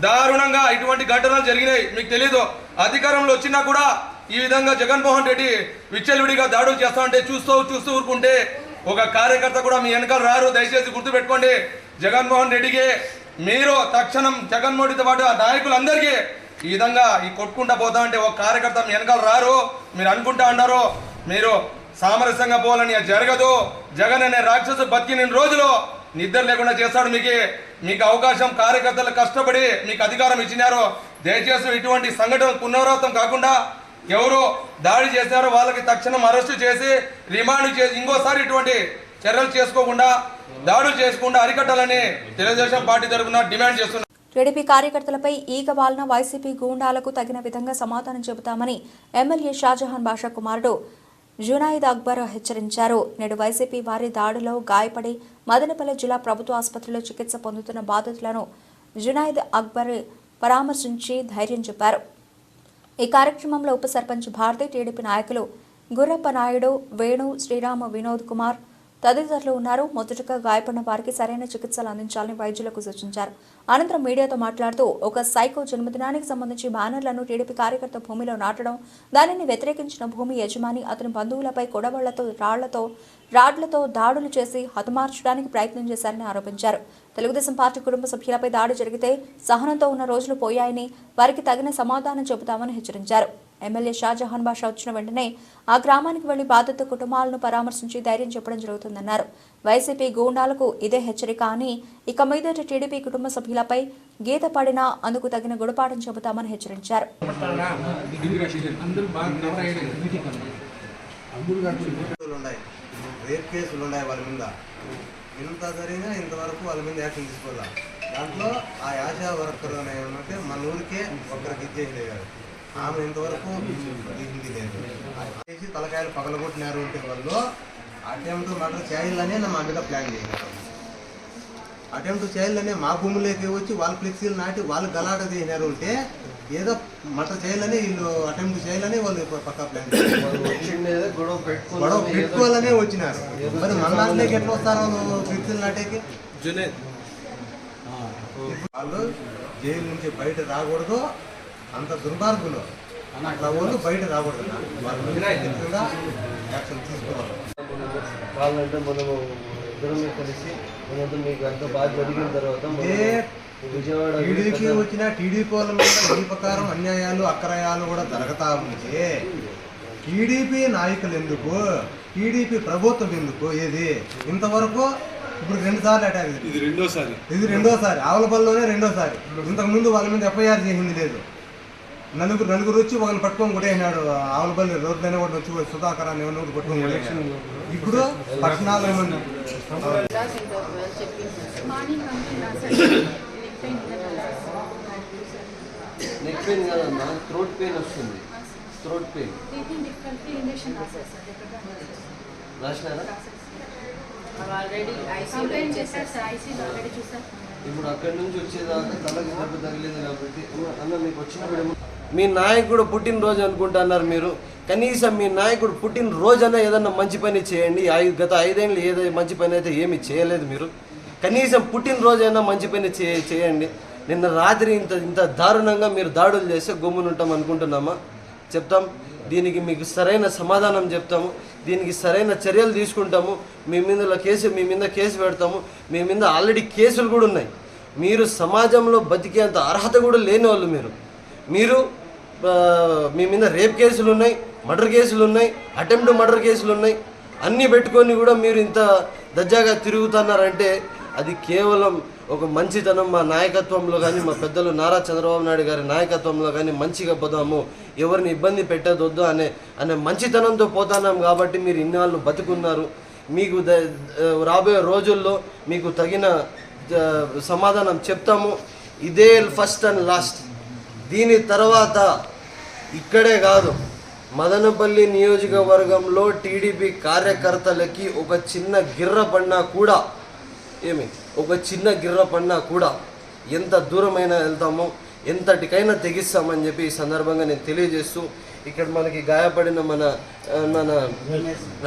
దారుణంగా ఇటువంటి ఘటనలు జరిగినాయి. మీకు తెలీదు, అధికారంలో వచ్చినా కూడా ఈ విధంగా జగన్మోహన్ రెడ్డి విచ్చలవిడిగా దాడులు చేస్తా ఉంటే చూస్తూ ఊరుకుంటే ఒక కార్యకర్త కూడా మీ వెనకాల రారు. దయచేసి గుర్తుపెట్టుకోండి, జగన్మోహన్ రెడ్డికి మీరు తక్షణం జగన్మోహన్ రెడ్డితో పాటు ఆ నాయకులందరికీ ఈ విధంగా కొట్టుకుంటా పోతా ఉంటే ఒక కార్యకర్త మీ వెనకాల రారు. మీరు అనుకుంటా ఉన్నారు మీరు సామరస్యంగా పోవాలని, జరగదు. జగన్ అనే రాక్షసు బతికిన రోజులు నిద్ర లేకుండా చేస్తాడు. మీకు అవకాశం కార్యకర్తలు కష్టపడి మీకు అధికారం ఇచ్చినారు. దయచేసి ఇటువంటి సంఘటనలు పునరావృతం కాకుండా ఎవరు దాడి చేశారో వాళ్ళకి తక్షణం అరెస్టు చేసి రిమాండ్ చేసి ఇంకోసారి ఇటువంటి చర్యలు చేసుకోకుండా దాడులు చేసుకుండా అరికట్టాలని తెలుగుదేశం పార్టీ తరఫున డిమాండ్ చేస్తున్నారు. టీడీపీ కార్యకర్తలపై ఈగ వాలిన వైసీపీ గూండాలకు తగిన విధంగా సమాధానం చెబుతామని ఎమ్మెల్యే షాజహాన్ బాషా కుమారుడు జునాయిద్ అక్బర్ హెచ్చరించారు. నేడు వైసీపీ వారి దాడిలో గాయపడి మదనపల్లి జిల్లా ప్రభుత్వ ఆసుపత్రిలో చికిత్స పొందుతున్న బాధితులను జునాయిద్ అక్బర్ పరామర్శించి ధైర్యం చెప్పారు. ఈ కార్యక్రమంలో ఉప సర్పంచ్ భారతి, టీడీపీ నాయకులు గుర్రప్ప నాయుడు, వేణు, శ్రీరామ, వినోద్ కుమార్ తదితరులు ఉన్నారు. మొదటగా గాయపడిన వారికి సరైన చికిత్సలు అందించాలని వైద్యులకు సూచించారు. అనంతరం మీడియాతో మాట్లాడుతూ ఒక సైకో జన్మదినానికి సంబంధించి బ్యానర్లను టీడీపీ కార్యకర్త భూమిలో నాటడం, దానిని వ్యతిరేకించిన భూమి యజమాని అతని బంధువులపై కొడవళ్లతో రాడ్లతో దాడులు చేసి హతమార్చడానికి ప్రయత్నం చేశారని ఆరోపించారు. తెలుగుదేశం పార్టీ కుటుంబ సభ్యులపై దాడి జరిగితే సహనంతో ఉన్న రోజులు పోయాయని, వారికి తగిన సమాధానం చెబుతామని హెచ్చరించారు. ఎమ్మెల్యే షాజహాన్ బాషా వచ్చిన వెంటనే ఆ గ్రామానికి వెళ్లి బాధిత కుటుంబాలను పరామర్శించి ధైర్యం చెప్పడం జరుగుతుందన్నారు. వైసీపీ గూండాలకు ఇదే హెచ్చరిక అని, ఇక మీదట టీడీపీ కుటుంబ సభ్యులపై గీత పడినా అందుకు తగిన గుణపాఠం చెబుతామని హెచ్చరించారు. రేప్ కేసులు ఉన్నాయి వాళ్ళ మీద, ఇంత జరిగినా ఇంతవరకు వాళ్ళ మీద యాక్షన్ తీసుకోవాలి. దాంట్లో ఆ ఆశా వర్కర్ ఏమంటే మన ఊరికే ఒక్కరికి ఇచ్చేసింది కాదు, ఆమె ఇంతవరకు తీసింది లేదు. చేసి తలకాయలు పగలగొట్టినారు ఉంటే వాళ్ళు అటెంప్ట్ మర్డర్ చేయాలనే మా మీద ప్లాన్ చేసినారు. అటెంప్ట్ చేయాలనే మా భూములకి వచ్చి వాళ్ళు ఫ్లెక్సీలు నాటి వాళ్ళు గలాట చేసినారు ఉంటే ఏదో మర్డర్ చేయాలని వీళ్ళు అటెంప్ట్ చేయాలని వాళ్ళు పక్కా ప్లాన్ గొడవ పెట్టుకోవాలనే వచ్చినారు. మరి మన దాంట్లోకి ఎట్లా వస్తారు ఫ్లెక్సీలు నాటేకి? వాళ్ళు జైలు నుంచి బయట రాకూడదు, అంత దుర్మార్గులు అట్లా వాళ్ళు బయట రాకూడదు. వాళ్ళ మీద యాక్షన్ తీసుకోవాలి. వాళ్ళంటే మనము ఇద్దరం కలిసి మీకు అంత బాగా జరిగిన తర్వాత టీడీపీ వచ్చిన టీడీపీ వాళ్ళ మీద ఈ ప్రకారం అన్యాయాలు అక్రయాలు కూడా జరుగుతా ఉంటే టీడీపీ నాయకులు ఎందుకు, టీడీపీ ప్రభుత్వం ఎందుకు? ఏది ఇంతవరకు ఇప్పుడు 2 సార్లు అటాక్ జరిగింది. ఇది రెండోసారి ఆవులపల్లిలోనే రెండోసారి. ఇంతకుముందు వాళ్ళ మీద ఎఫ్ఐఆర్ చేసింది లేదు. నలుగురు వచ్చి ఒకరిని పట్టుకొని కొట్టేసినాడు. ఆవులపల్లి రోడ్లనే కూడా వచ్చి సుధాకర్ అని ఎవరిని పట్టుకొని కొట్టేసినాడు. ఇప్పుడు 14 మంది నెక్ పెయిన్ కాదమ్మా, థ్రోట్ పెయిన్ వస్తుంది. థ్రోట్ పెయిన్ రాసినారా? ఇప్పుడు అక్కడి నుంచి వచ్చేదాకా తలకి దెబ్బ తగిలింది కాబట్టి అన్న మీకు వచ్చినప్పుడు మీ నాయకుడు పుట్టినరోజు అనుకుంటున్నారు మీరు. కనీసం మీ నాయకుడు పుట్టినరోజైనా ఏదన్నా మంచి పని చేయండి. గత 5 ఏళ్ళు ఏదో మంచి పని అయితే ఏమీ చేయలేదు మీరు. కనీసం పుట్టినరోజైనా మంచి పని చేయండి. నిన్న రాత్రి ఇంత దారుణంగా మీరు దాడులు చేస్తే గమ్మునుంటాం అనుకుంటున్నామా? చెప్తాం. దీనికి మీకు సరైన సమాధానం చెప్తాము. దీనికి సరైన చర్యలు తీసుకుంటాము. మీ మీద కేసు పెడతాము. మీ మీద ఆల్రెడీ కేసులు కూడా ఉన్నాయి. మీరు సమాజంలో బతికేంత అర్హత కూడా లేని వాళ్ళు మీరు మీ మీద రేప్ కేసులు ఉన్నాయి, మర్డర్ కేసులు ఉన్నాయి, అటెంప్ట్ మర్డర్ కేసులు ఉన్నాయి. అన్నీ పెట్టుకొని కూడా మీరు ఇంత దజ్జాగా తిరుగుతున్నారంటే అది కేవలం ఒక మంచితనం మా నాయకత్వంలో కానీ, మా పెద్దలు నారా చంద్రబాబు నాయుడు గారి నాయకత్వంలో కానీ మంచిగా పోదాము, ఎవరిని ఇబ్బంది పెట్టదొద్దు అనే మంచితనంతో పోతున్నాం కాబట్టి మీరు ఇన్నాళ్ళు బతుకున్నారు. మీకు రాబోయే రోజుల్లో మీకు తగిన సమాధానం చెప్తాము. ఇదే ఫస్ట్ అండ్ లాస్ట్. దీని తర్వాత ఇక్కడే కాదు, మదనపల్లి నియోజకవర్గంలో టీడీపీ కార్యకర్తలకి ఒక చిన్న గిర్ర పడినా కూడా ఎంత దూరమైనా వెళ్తామో, ఎంతటికైనా తెగిస్తామని చెప్పి ఈ సందర్భంగా నేను తెలియజేస్తూ, ఇక్కడ మనకి గాయపడిన మన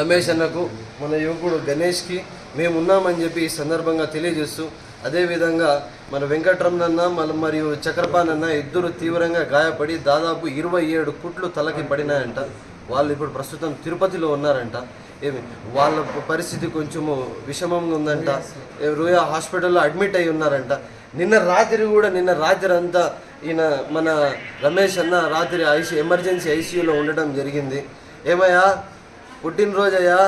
రమేష్ అన్నకు, మన యువకుడు గణేష్కి మేము ఉన్నామని చెప్పి ఈ సందర్భంగా తెలియజేస్తూ, అదేవిధంగా మన వెంకటరమణన్న మరియు చక్రపాణన్న ఇద్దరు తీవ్రంగా గాయపడి దాదాపు 27 కుట్లు తలకి పడినాయంట. వాళ్ళు ఇప్పుడు ప్రస్తుతం తిరుపతిలో ఉన్నారంట. వాళ్ళ పరిస్థితి కొంచెము విషమంగా ఉందంట. రూయా హాస్పిటల్లో అడ్మిట్ అయి ఉన్నారంట. నిన్న రాత్రి అంతా ఈయన మన రమేష్ అన్న రాత్రి ఎమర్జెన్సీ ఐసీయూలో ఉండడం జరిగింది. ఏమయ్యా, పుట్టినరోజయ్యా,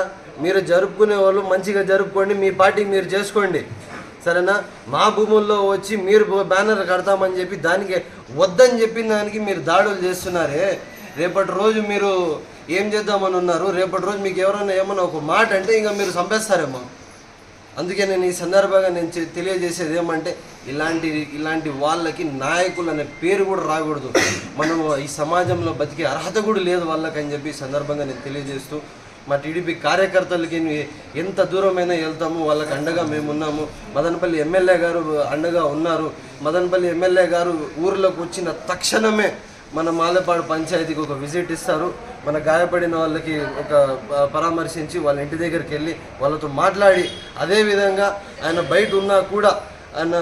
మీరు జరుపుకునే వాళ్ళు మంచిగా జరుపుకోండి, మీ పార్టీ మీరు చేసుకోండి, సరేనా? మా భూముల్లో వచ్చి మీరు బ్యానర్ కడతామని చెప్పి దానికి వద్దని చెప్పిన దానికి మీరు దాడులు చేస్తున్నారే. రేపటి రోజు మీరు ఏం చేద్దామని ఉన్నారు? రేపటి రోజు మీకు ఎవరైనా ఏమన్నా ఒక మాట అంటే ఇంకా మీరు చంపేస్తారేమో. అందుకే నేను ఈ సందర్భంగా తెలియజేసేది ఏమంటే, ఇలాంటి వాళ్ళకి నాయకులు అనే పేరు కూడా రాకూడదు. మనము ఈ సమాజంలో బతికే అర్హత కూడా లేదు వాళ్ళకని చెప్పి ఈ సందర్భంగా నేను తెలియజేస్తూ, మా టీడీపీ కార్యకర్తలకి ఎంత దూరమైనా వెళ్తాము, వాళ్ళకి అండగా మేము ఉన్నాము. మదనపల్లి ఎమ్మెల్యే గారు అండగా ఉన్నారు. మదనపల్లి ఎమ్మెల్యే గారు ఊర్లోకి వచ్చిన తక్షణమే మన మాలేపాడు పంచాయతీకి ఒక విజిట్ ఇస్తారు. మన గాయపడిన వాళ్ళకి ఒక పరామర్శించి వాళ్ళ ఇంటి దగ్గరికి వెళ్ళి వాళ్ళతో మాట్లాడి, అదేవిధంగా ఆయన బయట ఉన్నా కూడా ఆయన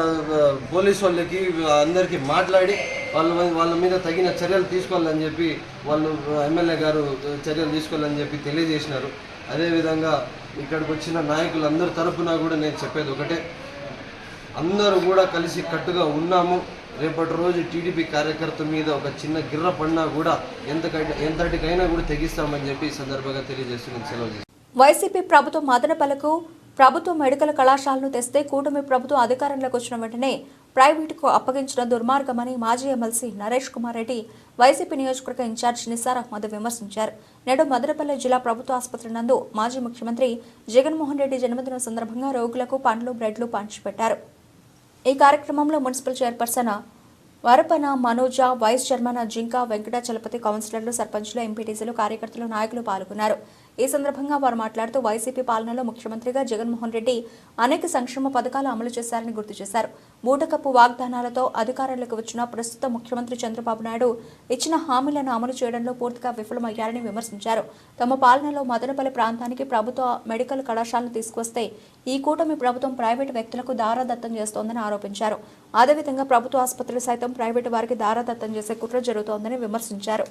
పోలీసు వాళ్ళకి అందరికీ మాట్లాడి వాళ్ళ మీద తగిన చర్యలు తీసుకోవాలని చెప్పి వాళ్ళు ఎమ్మెల్యే గారు చర్యలు తీసుకోవాలని చెప్పి తెలియజేసినారు. అదేవిధంగా ఇక్కడికి వచ్చిన నాయకులందరి తరఫున కూడా నేను చెప్పేది ఒకటే, అందరూ కూడా కలిసి కట్టుగా ఉన్నాము. రేపటి రోజు టీడీపీ కార్యకర్త మీద ఒక చిన్న గిర్ర పడినా కూడా ఎంతటికైనా కూడా తెగిస్తామని చెప్పి ఈ సందర్భంగా తెలియజేస్తున్నాను. సెలవు చేస్తాను. వైసీపీ ప్రభుత్వం మదనపల్లికు ప్రభుత్వ మెడికల్ కళాశాలను తెస్తే కూటమి ప్రభుత్వం అధికారంలోకి వచ్చిన వెంటనే ప్రైవేటుకు అప్పగించిన దుర్మార్గమని మాజీ ఎమ్మెల్సీ నరేష్ కుమార్ రెడ్డి వైసీపీ నియోజకవర్గ ఇన్ఛార్జ్ నిసార్ అహ్మద్ విమర్శించారు. నేడు మదనపల్లి జిల్లా ప్రభుత్వ ఆసుపత్రి నందు మాజీ ముఖ్యమంత్రి జగన్మోహన్ రెడ్డి జన్మదిన సందర్భంగా రోగులకు పండ్లు బ్రెడ్లు పంచిపెట్టారు. ఈ కార్యక్రమంలో municipal chairperson Varapana Manoja, vice chairman Jinka Venkatachalapathi, కౌన్సిలర్లు, సర్పంచ్లు, ఎంపీటీసీలు, కార్యకర్తలు, నాయకులు పాల్గొన్నారు. ఈ సందర్భంగా వారు మాట్లాడుతూ వైసీపీ పాలనలో ముఖ్యమంత్రిగా జగన్మోహన్ రెడ్డి అనేక సంక్షేమ పథకాలు అమలు చేశారని గుర్తు చేశారు. బూటకప్పు వాగ్దానాలతో అధికారంలోకి వచ్చిన ప్రస్తుత ముఖ్యమంత్రి చంద్రబాబు నాయుడు ఇచ్చిన హామీలను అమలు చేయడంలో పూర్తిగా విఫలమయ్యారని విమర్శించారు. తమ పాలనలో మదనపల్లి ప్రాంతానికి ప్రభుత్వ మెడికల్ కళాశాలను తీసుకొస్తే ఈ కూటమి ప్రభుత్వం ప్రైవేటు వ్యక్తులకు దారాదత్తం చేస్తోందని ఆరోపించారు. అదేవిధంగా ప్రభుత్వ ఆసుపత్రులు సైతం ప్రైవేటు వారికి దారాదత్తం చేసే కుట్ర జరుగుతోందని విమర్శించారు.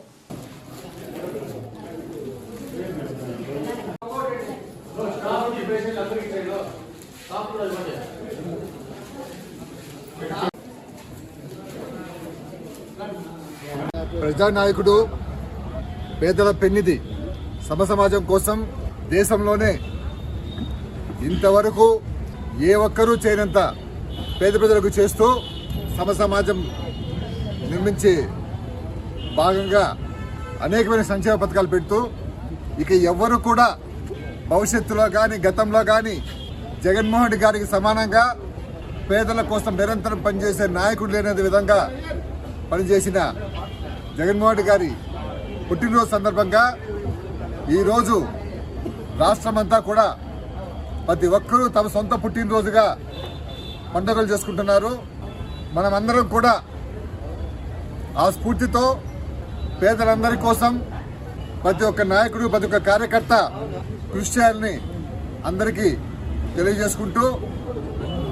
ప్రజానాయకుడు, పేదల పెన్నిధి, సమాజం కోసం దేశంలోనే ఇంతవరకు ఏ ఒక్కరూ చేయనంత పేద ప్రజలకు చేస్తూ సమాజం నిర్మించి భాగంగా అనేకమైన సంక్షేమ పథకాలు పెడుతూ ఇక ఎవ్వరు కూడా భవిష్యత్తులో కానీ గతంలో కానీ జగన్మోహన్ రెడ్డి గారికి సమానంగా పేదల కోసం నిరంతరం పనిచేసే నాయకుడు లేని విధంగా పనిచేసిన జగన్మోహన్ రెడ్డి గారి పుట్టినరోజు సందర్భంగా ఈరోజు రాష్ట్రమంతా కూడా ప్రతి ఒక్కరూ తమ సొంత పుట్టినరోజుగా పండుగలు చేసుకుంటున్నారు. మనమందరం కూడా ఆ స్ఫూర్తితో పేదలందరి కోసం ప్రతి ఒక్క నాయకుడు ప్రతి ఒక్క కార్యకర్త కృషి చేయాలని అందరికీ తెలియజేసుకుంటూ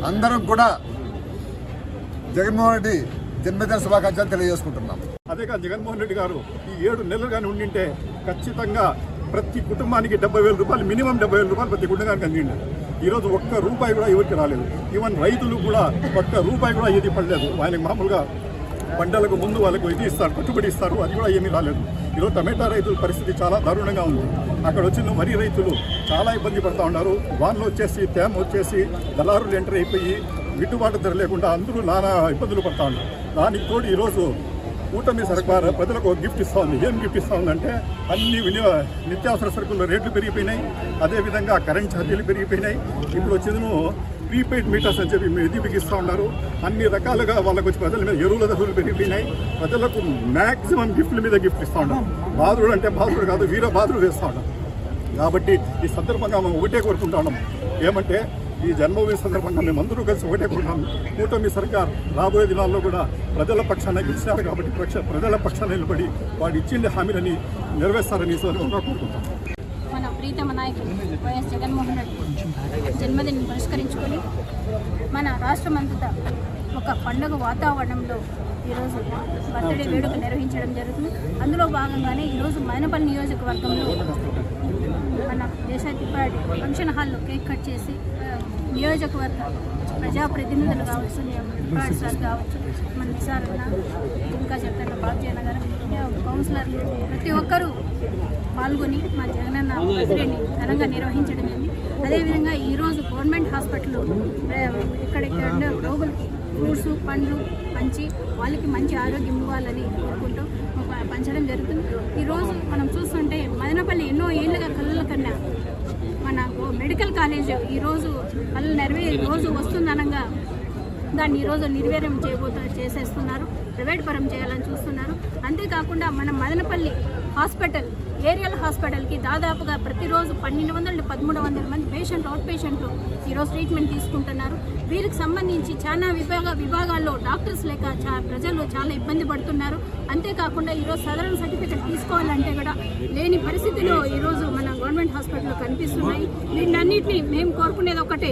అందరం కూడా జగన్మోహన్ రెడ్డి జన్మదిన శుభాకాంక్షలు తెలియజేసుకుంటున్నాం. అదే కాదు, జగన్మోహన్ రెడ్డి గారు ఈ 7 నెలలు కానీ ఉండింటే ఖచ్చితంగా ప్రతి కుటుంబానికి 70,000 రూపాయలు, మినిమం 70,000 రూపాయలు ప్రతి కుటుంబానికి అందిండి. ఈరోజు ఒక్క రూపాయి కూడా ఎవరికి రాలేదు. ఈవెన్ రైతులు కూడా ఒక్క రూపాయి కూడా ఏది పడలేదు. ఆయనకు మామూలుగా పంటలకు ముందు వాళ్ళకు ఇది ఇస్తారు, కట్టుబడి ఇస్తారు, అది కూడా ఏమీ రాలేదు. ఈరోజు టమాటా రైతుల పరిస్థితి చాలా దారుణంగా ఉంది. అక్కడ వచ్చిన వరి రైతులు చాలా ఇబ్బంది పడుతూ ఉన్నారు. వాన్లు వచ్చేసి, తేమ వచ్చేసి, దళారులు ఎంటర్ అయిపోయి గిట్టుబాటు ధర లేకుండా అందరూ నానా ఇబ్బందులు పడుతూ ఉన్నారు. దానికి తోడు ఈరోజు కూటమి సర్కారు ప్రజలకు ఒక గిఫ్ట్ ఇస్తూ ఉంది. ఏం గిఫ్ట్ ఇస్తూ ఉందంటే అన్ని నిత్యావసర సరుకుల రేట్లు పెరిగిపోయినాయి, అదేవిధంగా కరెంట్ ఛార్జీలు పెరిగిపోయినాయి. ఇప్పుడు వచ్చేది ప్రీపెయిడ్ మీటర్స్ అని చెప్పి ఇది బిగిస్తూ ఉన్నారు. అన్ని రకాలుగా వాళ్ళకు వచ్చి ప్రజల మీద ఎరువుల ధరలు పెరిగిపోయినాయి. ప్రజలకు మ్యాక్సిమం గిఫ్ట్ల మీద గిఫ్ట్ ఇస్తూ ఉంటారు. బాధుడు అంటే బాధుడు కాదు, వీర బాధుడు వేస్తూ ఉంటాం. కాబట్టి ఈ సందర్భంగా మనం ఒకటే కోరుకుంటా ఉన్నాం, ఏమంటే ఈ జన్మభూమి సందర్భంగా మేమందరూ కలిసి ఒకటే కోరుకున్నాం, కూటమి సర్కార్ రాబోయే దినాల్లో కూడా ప్రజల పక్షాన గెలిచినారు కాబట్టి ప్రజల పక్షాన నిలబడి వాడు ఇచ్చిన హామీలని నెరవేర్స్తారని కోరుకుంటాం. మన ప్రీతమ నాయకులు వైఎస్ జగన్మోహన్ రెడ్డి జన్మదినం పురస్కరించుకొని మన రాష్ట్రమంతటా ఒక పండుగ వాతావరణంలో ఈరోజు బర్త్డే వేడుక నిర్వహించడం జరుగుతుంది. అందులో భాగంగానే ఈరోజు మైనపల్లి నియోజకవర్గంలో మన దేశాధిపతి ఫంక్షన్ హాల్లో కేక్ కట్ చేసి నియోజకవర్గ ప్రజాప్రతినిధులు కావచ్చు, సార్ కావచ్చు, మన నిసారన్న, ఇంకా చెప్తాను బాబ్జీ నగర్ కౌన్సిలర్లు ప్రతి ఒక్కరూ పాల్గొని మా జగనన్న బర్త్డేని ఘనంగా నిర్వహించడం జరిగింది. అదేవిధంగా ఈరోజు గవర్నమెంట్ హాస్పిటల్ ఇక్కడిక్కడ రోగులకి ఫ్రూట్స్, పండ్లు పంచి వాళ్ళకి మంచి ఆరోగ్యం ఇవ్వాలని కోరుకుంటూ పంచడం జరుగుతుంది. ఈరోజు మనం చూస్తుంటే మదనపల్లి ఎన్నో ఏళ్ళుగా కళ్ళ కన్నా మన మెడికల్ కాలేజ్ ఈరోజు కళ్ళు రోజు వస్తుందనగా దాన్ని ఈరోజు నిర్వీర్యం చేసేస్తున్నారు, ప్రైవేట్ పరం చేయాలని చూస్తున్నారు. అంతేకాకుండా మన మదనపల్లి హాస్పిటల్ ఏరియల్ హాస్పిటల్కి దాదాపుగా ప్రతిరోజు 1,200-1,300 మంది పేషెంట్లు, అవుట్ పేషెంట్లు ఈరోజు ట్రీట్మెంట్ తీసుకుంటున్నారు. వీరికి సంబంధించి చాలా విభాగాల్లో డాక్టర్స్ లేక ప్రజలు చాలా ఇబ్బంది పడుతున్నారు. అంతేకాకుండా ఈరోజు సాధారణ సర్టిఫికెట్ తీసుకోవాలంటే కూడా లేని పరిస్థితిలో ఈరోజు మన గవర్నమెంట్ హాస్పిటల్లో కనిపిస్తున్నాయి. వీటన్నిటిని మేము కోరుకునేది ఒకటే,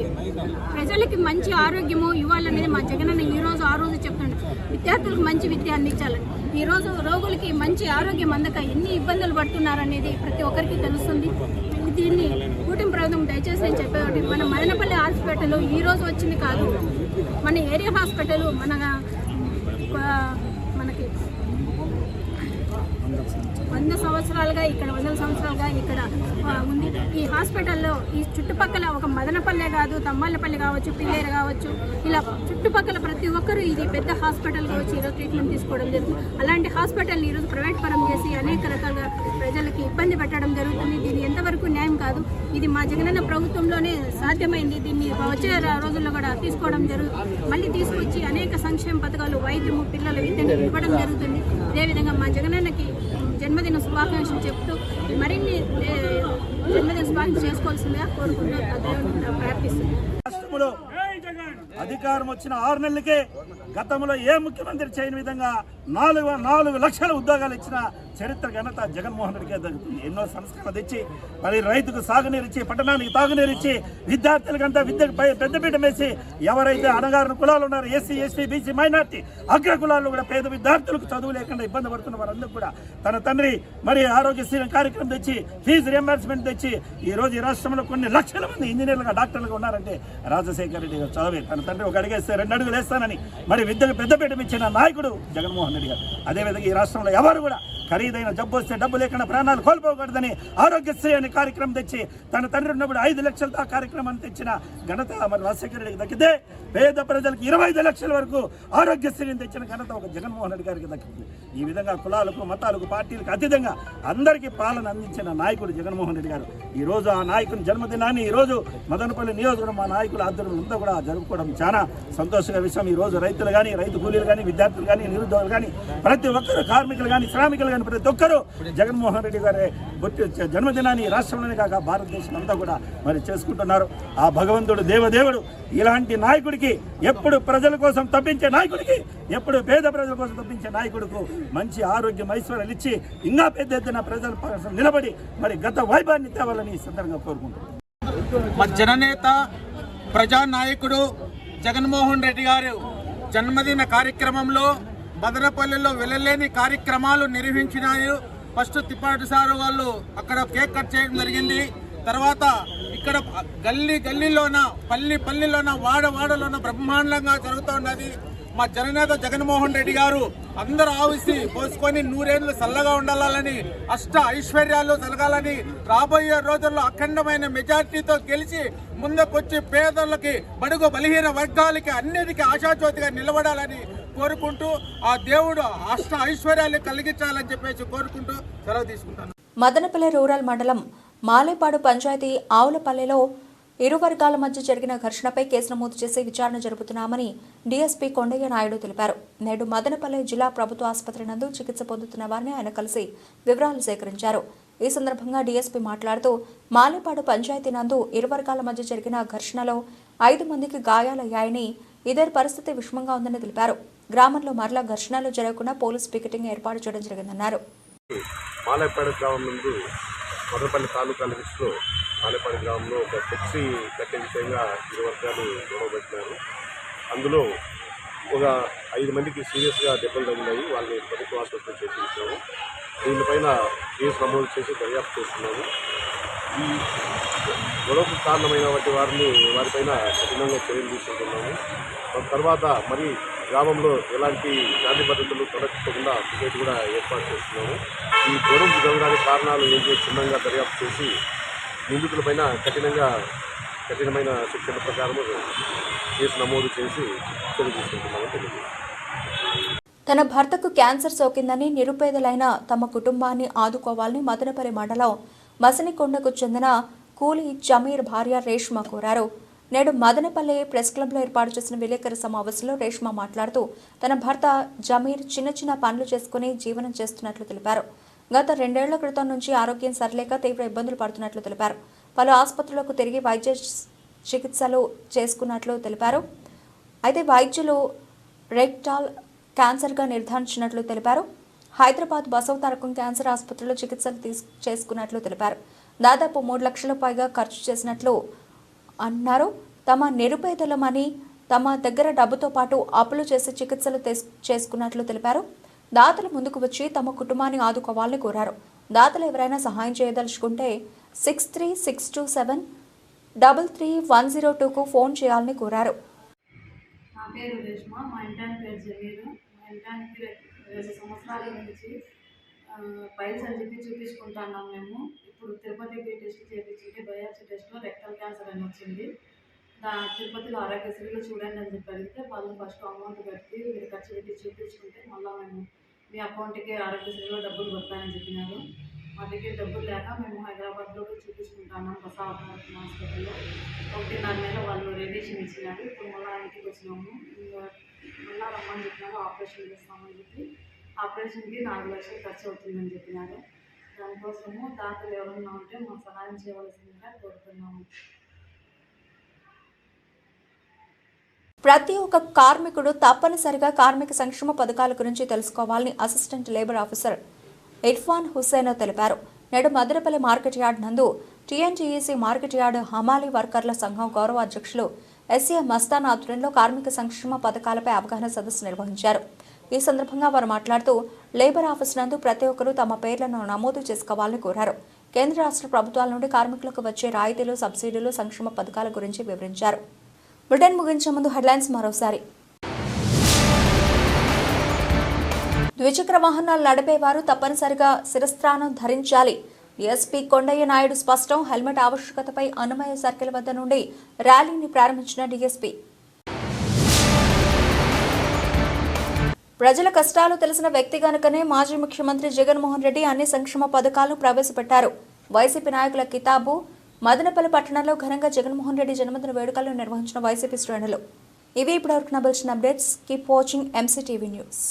ప్రజలకి మంచి ఆరోగ్యము ఇవ్వాలనేది మా జగనన్న ఈరోజు ఆ రోజు చెప్తున్నాడు. విద్యార్థులకు మంచి విద్య అందించాలని, ఈరోజు రోగులకి మంచి ఆరోగ్యం అందక ఎన్ని ఇబ్బందులు పడుతున్నారనేది ప్రతి ఒక్కరికి తెలుస్తుంది. దీన్ని కూటమి ప్రభుత్వం దయచేసి నేను చెప్పేవాటి, మన మదనపల్లి హాస్పిటల్ ఈ రోజు వచ్చింది కాదు, మన ఏరియా హాస్పిటల్ మనకి 100 సంవత్సరాలుగా ఇక్కడ ఉంది. ఈ హాస్పిటల్లో ఈ చుట్టుపక్కల ఒక మదనపల్లె కాదు, తమ్మల్లపల్లి కావచ్చు, పిల్లేరు కావచ్చు, ఇలా చుట్టుపక్కల ప్రతి ఒక్కరూ ఇది పెద్ద హాస్పిటల్గా వచ్చి ఈరోజు ట్రీట్మెంట్ తీసుకోవడం జరుగుతుంది. అలాంటి హాస్పిటల్ని ఈరోజు ప్రైవేట్ పరం చేసి అనేక రకాలుగా ప్రజలకి ఇబ్బంది పెట్టడం జరుగుతుంది. దీని ఎంతవరకు న్యాయం కాదు. ఇది మా జగనన్న ప్రభుత్వంలోనే సాధ్యమైంది. దీన్ని వచ్చే రోజుల్లో కూడా తీసుకోవడం జరుగుతుంది. మళ్ళీ తీసుకొచ్చి అనేక సంక్షేమ పథకాలు, వైద్యము, పిల్లల విద్యను ఇవ్వడం జరుగుతుంది. అదేవిధంగా మా జగనన్నకి జన్మదిన శుభాకాంక్షలు చెప్తూ మరిన్ని జన్మదిన శుభాకాంక్షలు చేసుకోవాల్సిందిగా కోరుకుంటూ ప్రార్థిస్తున్నాను. రాష్ట్రంలో అధికారం వచ్చిన 6 నెలలకే గతంలో ఏ ముఖ్యమంత్రి చేయని విధంగా 4 లక్షల ఉద్యోగాలు ఇచ్చిన చరిత్ర ఘనత జగన్మోహన్ రెడ్డికే దక్కుతుంది. ఎన్నో సంస్కరణ తెచ్చి మరి రైతుకు సాగునీరిచ్చి, పట్టణానికి తాగునీరిచ్చి, విద్యార్థులకంతా విద్యకు పెద్దపీట వేసి, ఎవరైతే అణగారిన కులాలు ఉన్నారో ఎస్సీ, ఎస్టీ, బీసీ, మైనార్టీ, అగ్ర కులాల్లో కూడా పేద విద్యార్థులకు చదువు లేకుండా ఇబ్బంది పడుతున్న వారందరూ కూడా తన తండ్రి మరి ఆరోగ్యశ్రీ కార్యక్రమం తెచ్చి, ఫీజు రియంబర్స్మెంట్ తెచ్చి ఈరోజు ఈ రాష్ట్రంలో కొన్ని లక్షల మంది ఇంజనీర్లుగా, డాక్టర్లుగా ఉన్నారంటే రాజశేఖర రెడ్డి గారు చదివే. తన తండ్రి ఒక అడిగేస్తే 2 అడుగులు వేస్తానని మరి విద్యకు పెద్దపీట ఇచ్చిన నాయకుడు జగన్మోహన్ రెడ్డి గారు. అదేవిధంగా ఈ రాష్ట్రంలో ఎవరు కూడా ఖరీదైన జబ్బు వస్తే డబ్బు లేకుండా ప్రాణాలు కోల్పోకూడదని ఆరోగ్యశ్రీ అనే కార్యక్రమం తెచ్చి, తన తండ్రి ఉన్నప్పుడు 5 లక్షలతో ఆ కార్యక్రమాన్ని తెచ్చిన ఘనత మరి రాజశేఖర రెడ్డికి దక్కితే, పేద ప్రజలకు 25 లక్షల వరకు ఆరోగ్యశ్రీని తెచ్చిన ఘనత ఒక జగన్మోహన్ రెడ్డి గారికి దక్కింది. ఈ విధంగా కులాలకు, మతాలకు, పార్టీలకు అతీతంగా అందరికీ పాలన అందించిన నాయకుడు జగన్మోహన్ రెడ్డి గారు. ఈ రోజు ఆ నాయకుని జన్మదినాన్ని ఈ రోజు మదనపల్లి నియోజకవర్గం మా నాయకుల ఆధ్వర్యంలో అంతా కూడా జరుపుకోవడం చాలా సంతోషకర విషయం. ఈ రోజు రైతులు కానీ, రైతు కూలీలు కానీ, విద్యార్థులు కానీ, నిరుద్యోగులు కానీ, ప్రతి ఒక్కరు, కార్మికులు కానీ, శ్రామికులు కానీ చేసుకుని ప్రతి ఒక్కరూ జగన్మోహన్ రెడ్డి గారి జన్మదినాన్ని రాష్ట్రంలోనే కాక భారతదేశం అంతా కూడా మరి చేసుకుంటున్నారు. ఆ భగవంతుడు దేవదేవుడు ఇలాంటి నాయకుడికి, ఎప్పుడు ప్రజల కోసం తప్పించే నాయకుడికి, ఎప్పుడు పేద ప్రజల కోసం తప్పించే నాయకుడికి మంచి ఆరోగ్యం ఐశ్వర్యాలు ఇచ్చి ఇంకా పెద్ద ఎత్తున ప్రజల కోసం నిలబడి మరి గత వైభవాన్ని తేవాలని ఈ సందర్భంగా కోరుకుంటున్నాను. మా జననేత ప్రజానాయకుడు జగన్మోహన్ రెడ్డి గారు జన్మదిన కార్యక్రమంలో మదనపల్లిలో వెళ్ళలేని కార్యక్రమాలు నిర్వహించినారు. ఫస్ట్ తిప్పాటి సారు వాళ్ళు అక్కడ కేక్ కట్ చేయడం జరిగింది. తర్వాత ఇక్కడ గల్లీలోన పల్లిలోన వాడలోన బ్రహ్మాండంగా జరుగుతున్నది. మా జననేత జగన్మోహన్ రెడ్డి గారు అందరూ ఆవిసి పోసుకొని 100 ఏళ్ళు చల్లగా ఉండాలని, అష్ట ఐశ్వర్యాలు జరగాలని, రాబోయే రోజుల్లో అఖండమైన మెజార్టీతో గెలిచి ముందుకొచ్చి పేదలకి, బడుగు బలహీన వర్గాలకి అన్నిటికీ ఆశాజ్యోతిగా నిలబడాలని కోరుకుంటూ ఆ దేవుడు అష్ట ఐశ్వర్యాలు కలిగించాలని చెప్పేసి కోరుకుంటూ సెలవు తీసుకుంటాను. మదనపల్లి రూరల్ మండలం మాలేపాడు పంచాయతీ ఆవులపల్లెలో ఇరు వర్గాల మధ్య జరిగిన ఘర్షణపై కేసు నమోదు చేసి విచారణ జరుపుతున్నామని డీఎస్పీ కొండయ్య నాయుడు తెలిపారు. నేడు మదనపల్లి జిల్లా ప్రభుత్వ ఆసుపత్రి నందు చికిత్స పొందుతున్న వారిని ఆయన కలిసి వివరాలు సేకరించారు. ఈ సందర్భంగా డీఎస్పీ మాట్లాడుతూ మాలేపాడు పంచాయతీ నందు ఇరు వర్గాల మధ్య జరిగిన ఘర్షణలో 5 మందికి గాయాలయ్యాయని, ఇద్దరి పరిస్థితి విషమంగా ఉందని తెలిపారు. గ్రామంలో మరలా ఘర్షణలు జరగకుండా పోలీస్ పికెటింగ్ ఏర్పాటు చేయడం జరిగిందన్నారు. మాలేపాడు గ్రామం నుండి మదనపల్లి తాలూకా లిమిట్స్లో మాలేపాడు గ్రామంలో ఒక ఫ్లెక్సీ కట్టే విషయంగా ఇరు వర్గాలు గొడవ పెట్టినారు. అందులో ఒక 5 మందికి సీరియస్గా దెబ్బలు తగిలాయి. వాళ్ళని ప్రభుత్వ ఆసుపత్రిలో చేర్పించాము. దీనిపైన కేసు నమోదు చేసి దర్యాప్తు చేస్తున్నాము. ఈ గొడవకు కారణమైన వారిపైన కఠినంగా చర్యలు తీసుకుంటున్నాము. తర్వాత మరి గ్రామంలో ఎలాంటి శాంతి భద్రతలు తలెత్తకుండా పికెట్ కూడా ఏర్పాటు చేస్తున్నాము. ఈ గొడవ జరగడానికి కారణాలు ఏంటి క్షుణ్ణంగా దర్యాప్తు చేసి నిందితులపైన కఠినమైన శిక్షణ ప్రకారం కేసు నమోదు చేసి చర్య తీసుకుంటున్నామని తెలియదు. తన భర్తకు క్యాన్సర్ సోకిందని నిరుపేదలైన తమ కుటుంబాన్ని ఆదుకోవాలని మదనపల్లి మండలం మసనికొండకు చెందిన కూలీ జమీర్ భార్య రేష్మ కోరారు. నేడు మదనపల్లి ప్రెస్ క్లబ్లో ఏర్పాటు చేసిన విలేకరుల సమావేశంలో రేష్మ మాట్లాడుతూ తన భర్త జమీర్ చిన్న పనులు చేసుకుని జీవనం చేస్తున్నట్లు తెలిపారు. గత 2 ఏళ్ల క్రితం నుంచి ఆరోగ్యం సరిలేక తీవ్ర ఇబ్బందులు పడుతున్నట్లు తెలిపారు. పలు ఆసుపత్రులకు తిరిగి వైద్య చికిత్సలు చేసుకున్నట్లు తెలిపారు. అయితే వైద్యులు రెక్టాల్ క్యాన్సర్గా నిర్ధారించినట్లు తెలిపారు. హైదరాబాద్ బసవతారకం క్యాన్సర్ ఆసుపత్రిలో చికిత్సలు చేసుకున్నట్లు తెలిపారు. దాదాపు 3 లక్షల పైగా ఖర్చు చేసినట్లు అన్నారు. తమ నిరుపేదలమని తమ దగ్గర డబ్బుతో పాటు అప్పులు చేసి చికిత్సలు చేసుకున్నట్లు తెలిపారు. దాతలు ముందుకు వచ్చి తమ కుటుంబాన్ని ఆదుకోవాలని కోరారు. దాతలు ఎవరైనా సహాయం చేయదలుచుకుంటే 6362733102కు ఫోన్ చేయాలని కోరారు. నా పేరు రేష్మ, మా ఇంటానికి పేరు జమీరు. మా ఇంటానికి 2 సంవత్సరాల నుంచి పైల్స్ అని చెప్పి చూపించుకుంటున్నాం మేము. ఇప్పుడు తిరుపతికి టెస్ట్ చేయించుంటే బయాప్సీ టెస్ట్లో రెక్టల్ క్యాన్సర్ అని వచ్చింది. తిరుపతిలో ఆరోగ్యశ్రీలో చూడండి అని చెప్పి అడిగితే వాళ్ళు ఫస్ట్ అమౌంట్ కట్టి మీరు ఖర్చు పెట్టి చూపించుకుంటే మళ్ళీ మేము మీ అకౌంట్కి ఆరోగ్యశ్రీలో డబ్బులు కొడతామని చెప్పినారు. మా దగ్గర డబ్బులు లేక మేము హైదరాబాద్లో చూపించుకుంటున్నాం బసవతారకం హాస్పిటల్లో. 1.5 నెలలు వాళ్ళు రేడియేషన్ ఇచ్చినారు. ఇప్పుడు మళ్ళీ ఇంటికి వచ్చినాము. మళ్ళీ రమ్మని చెప్పినారు, ఆపరేషన్ చేస్తామని చెప్పి. ఆపరేషన్కి 4 లక్షలు ఖర్చు అవుతుందని చెప్పినారు. దానికోసము దాతలు ఎవరన్నా ఉంటే మాకు సహాయం చేయవలసిందిగా కోరుతున్నాము. ప్రతి ఒక్క కార్మికుడు తప్పనిసరిగా కార్మిక సంక్షేమ పథకాల గురించి తెలుసుకోవాలని assistant labour officer Irfan Hussain తెలిపారు. నేడు మదనపల్లి మార్కెట్ యార్డ్ నందు టీఎన్టీఈసీ మార్కెట్ యార్డ్ హమాలీ వర్కర్ల సంఘం గౌరవ అధ్యక్షులు ఎస్ఏ మస్తాన్ ఆధ్వర్యంలో కార్మిక సంక్షేమ పథకాలపై అవగాహన సదస్సు నిర్వహించారు. ఈ సందర్భంగా వారు మాట్లాడుతూ లేబర్ ఆఫీస్ నందు ప్రతి ఒక్కరూ తమ పేర్లను నమోదు చేసుకోవాలని కోరారు. కేంద్ర రాష్ట్ర ప్రభుత్వాల నుండి కార్మికులకు వచ్చే రాయితీలు, సబ్సిడీలు, సంక్షేమ పథకాల గురించి వివరించారు. బ్రిటన్ ముగించే ముందు హెడ్లైన్స్ మరోసారి. ద్విచక్ర వాహనాలు నడిపేవారు తప్పనిసరిగా శిరస్త్రాణం ధరించాలి. డీఎస్పీ కొండయ్య నాయుడు స్పష్టం. హెల్మెట్ ఆవశ్యకతపై అన్నమయ్య సర్కిల్ వద్ద నుండి ర్యాలీని ప్రారంభించిన డీఎస్పీ. ప్రజల కష్టాలు తెలిసిన వ్యక్తి కనుకనే మాజీ ముఖ్యమంత్రి జగన్మోహన్ రెడ్డి అన్ని సంక్షేమ పథకాలను ప్రవేశపెట్టారు. వైసీపీ నాయకుల కితాబు. మదనపల్లి పట్టణంలో ఘనంగా జగన్మోహన్ రెడ్డి జన్మదిన వేడుకలను నిర్వహించిన వైసీపీ శ్రేణులు. ఇవి ఇప్పటివరకు నబిల్చిన updates. Keep watching MCTV news.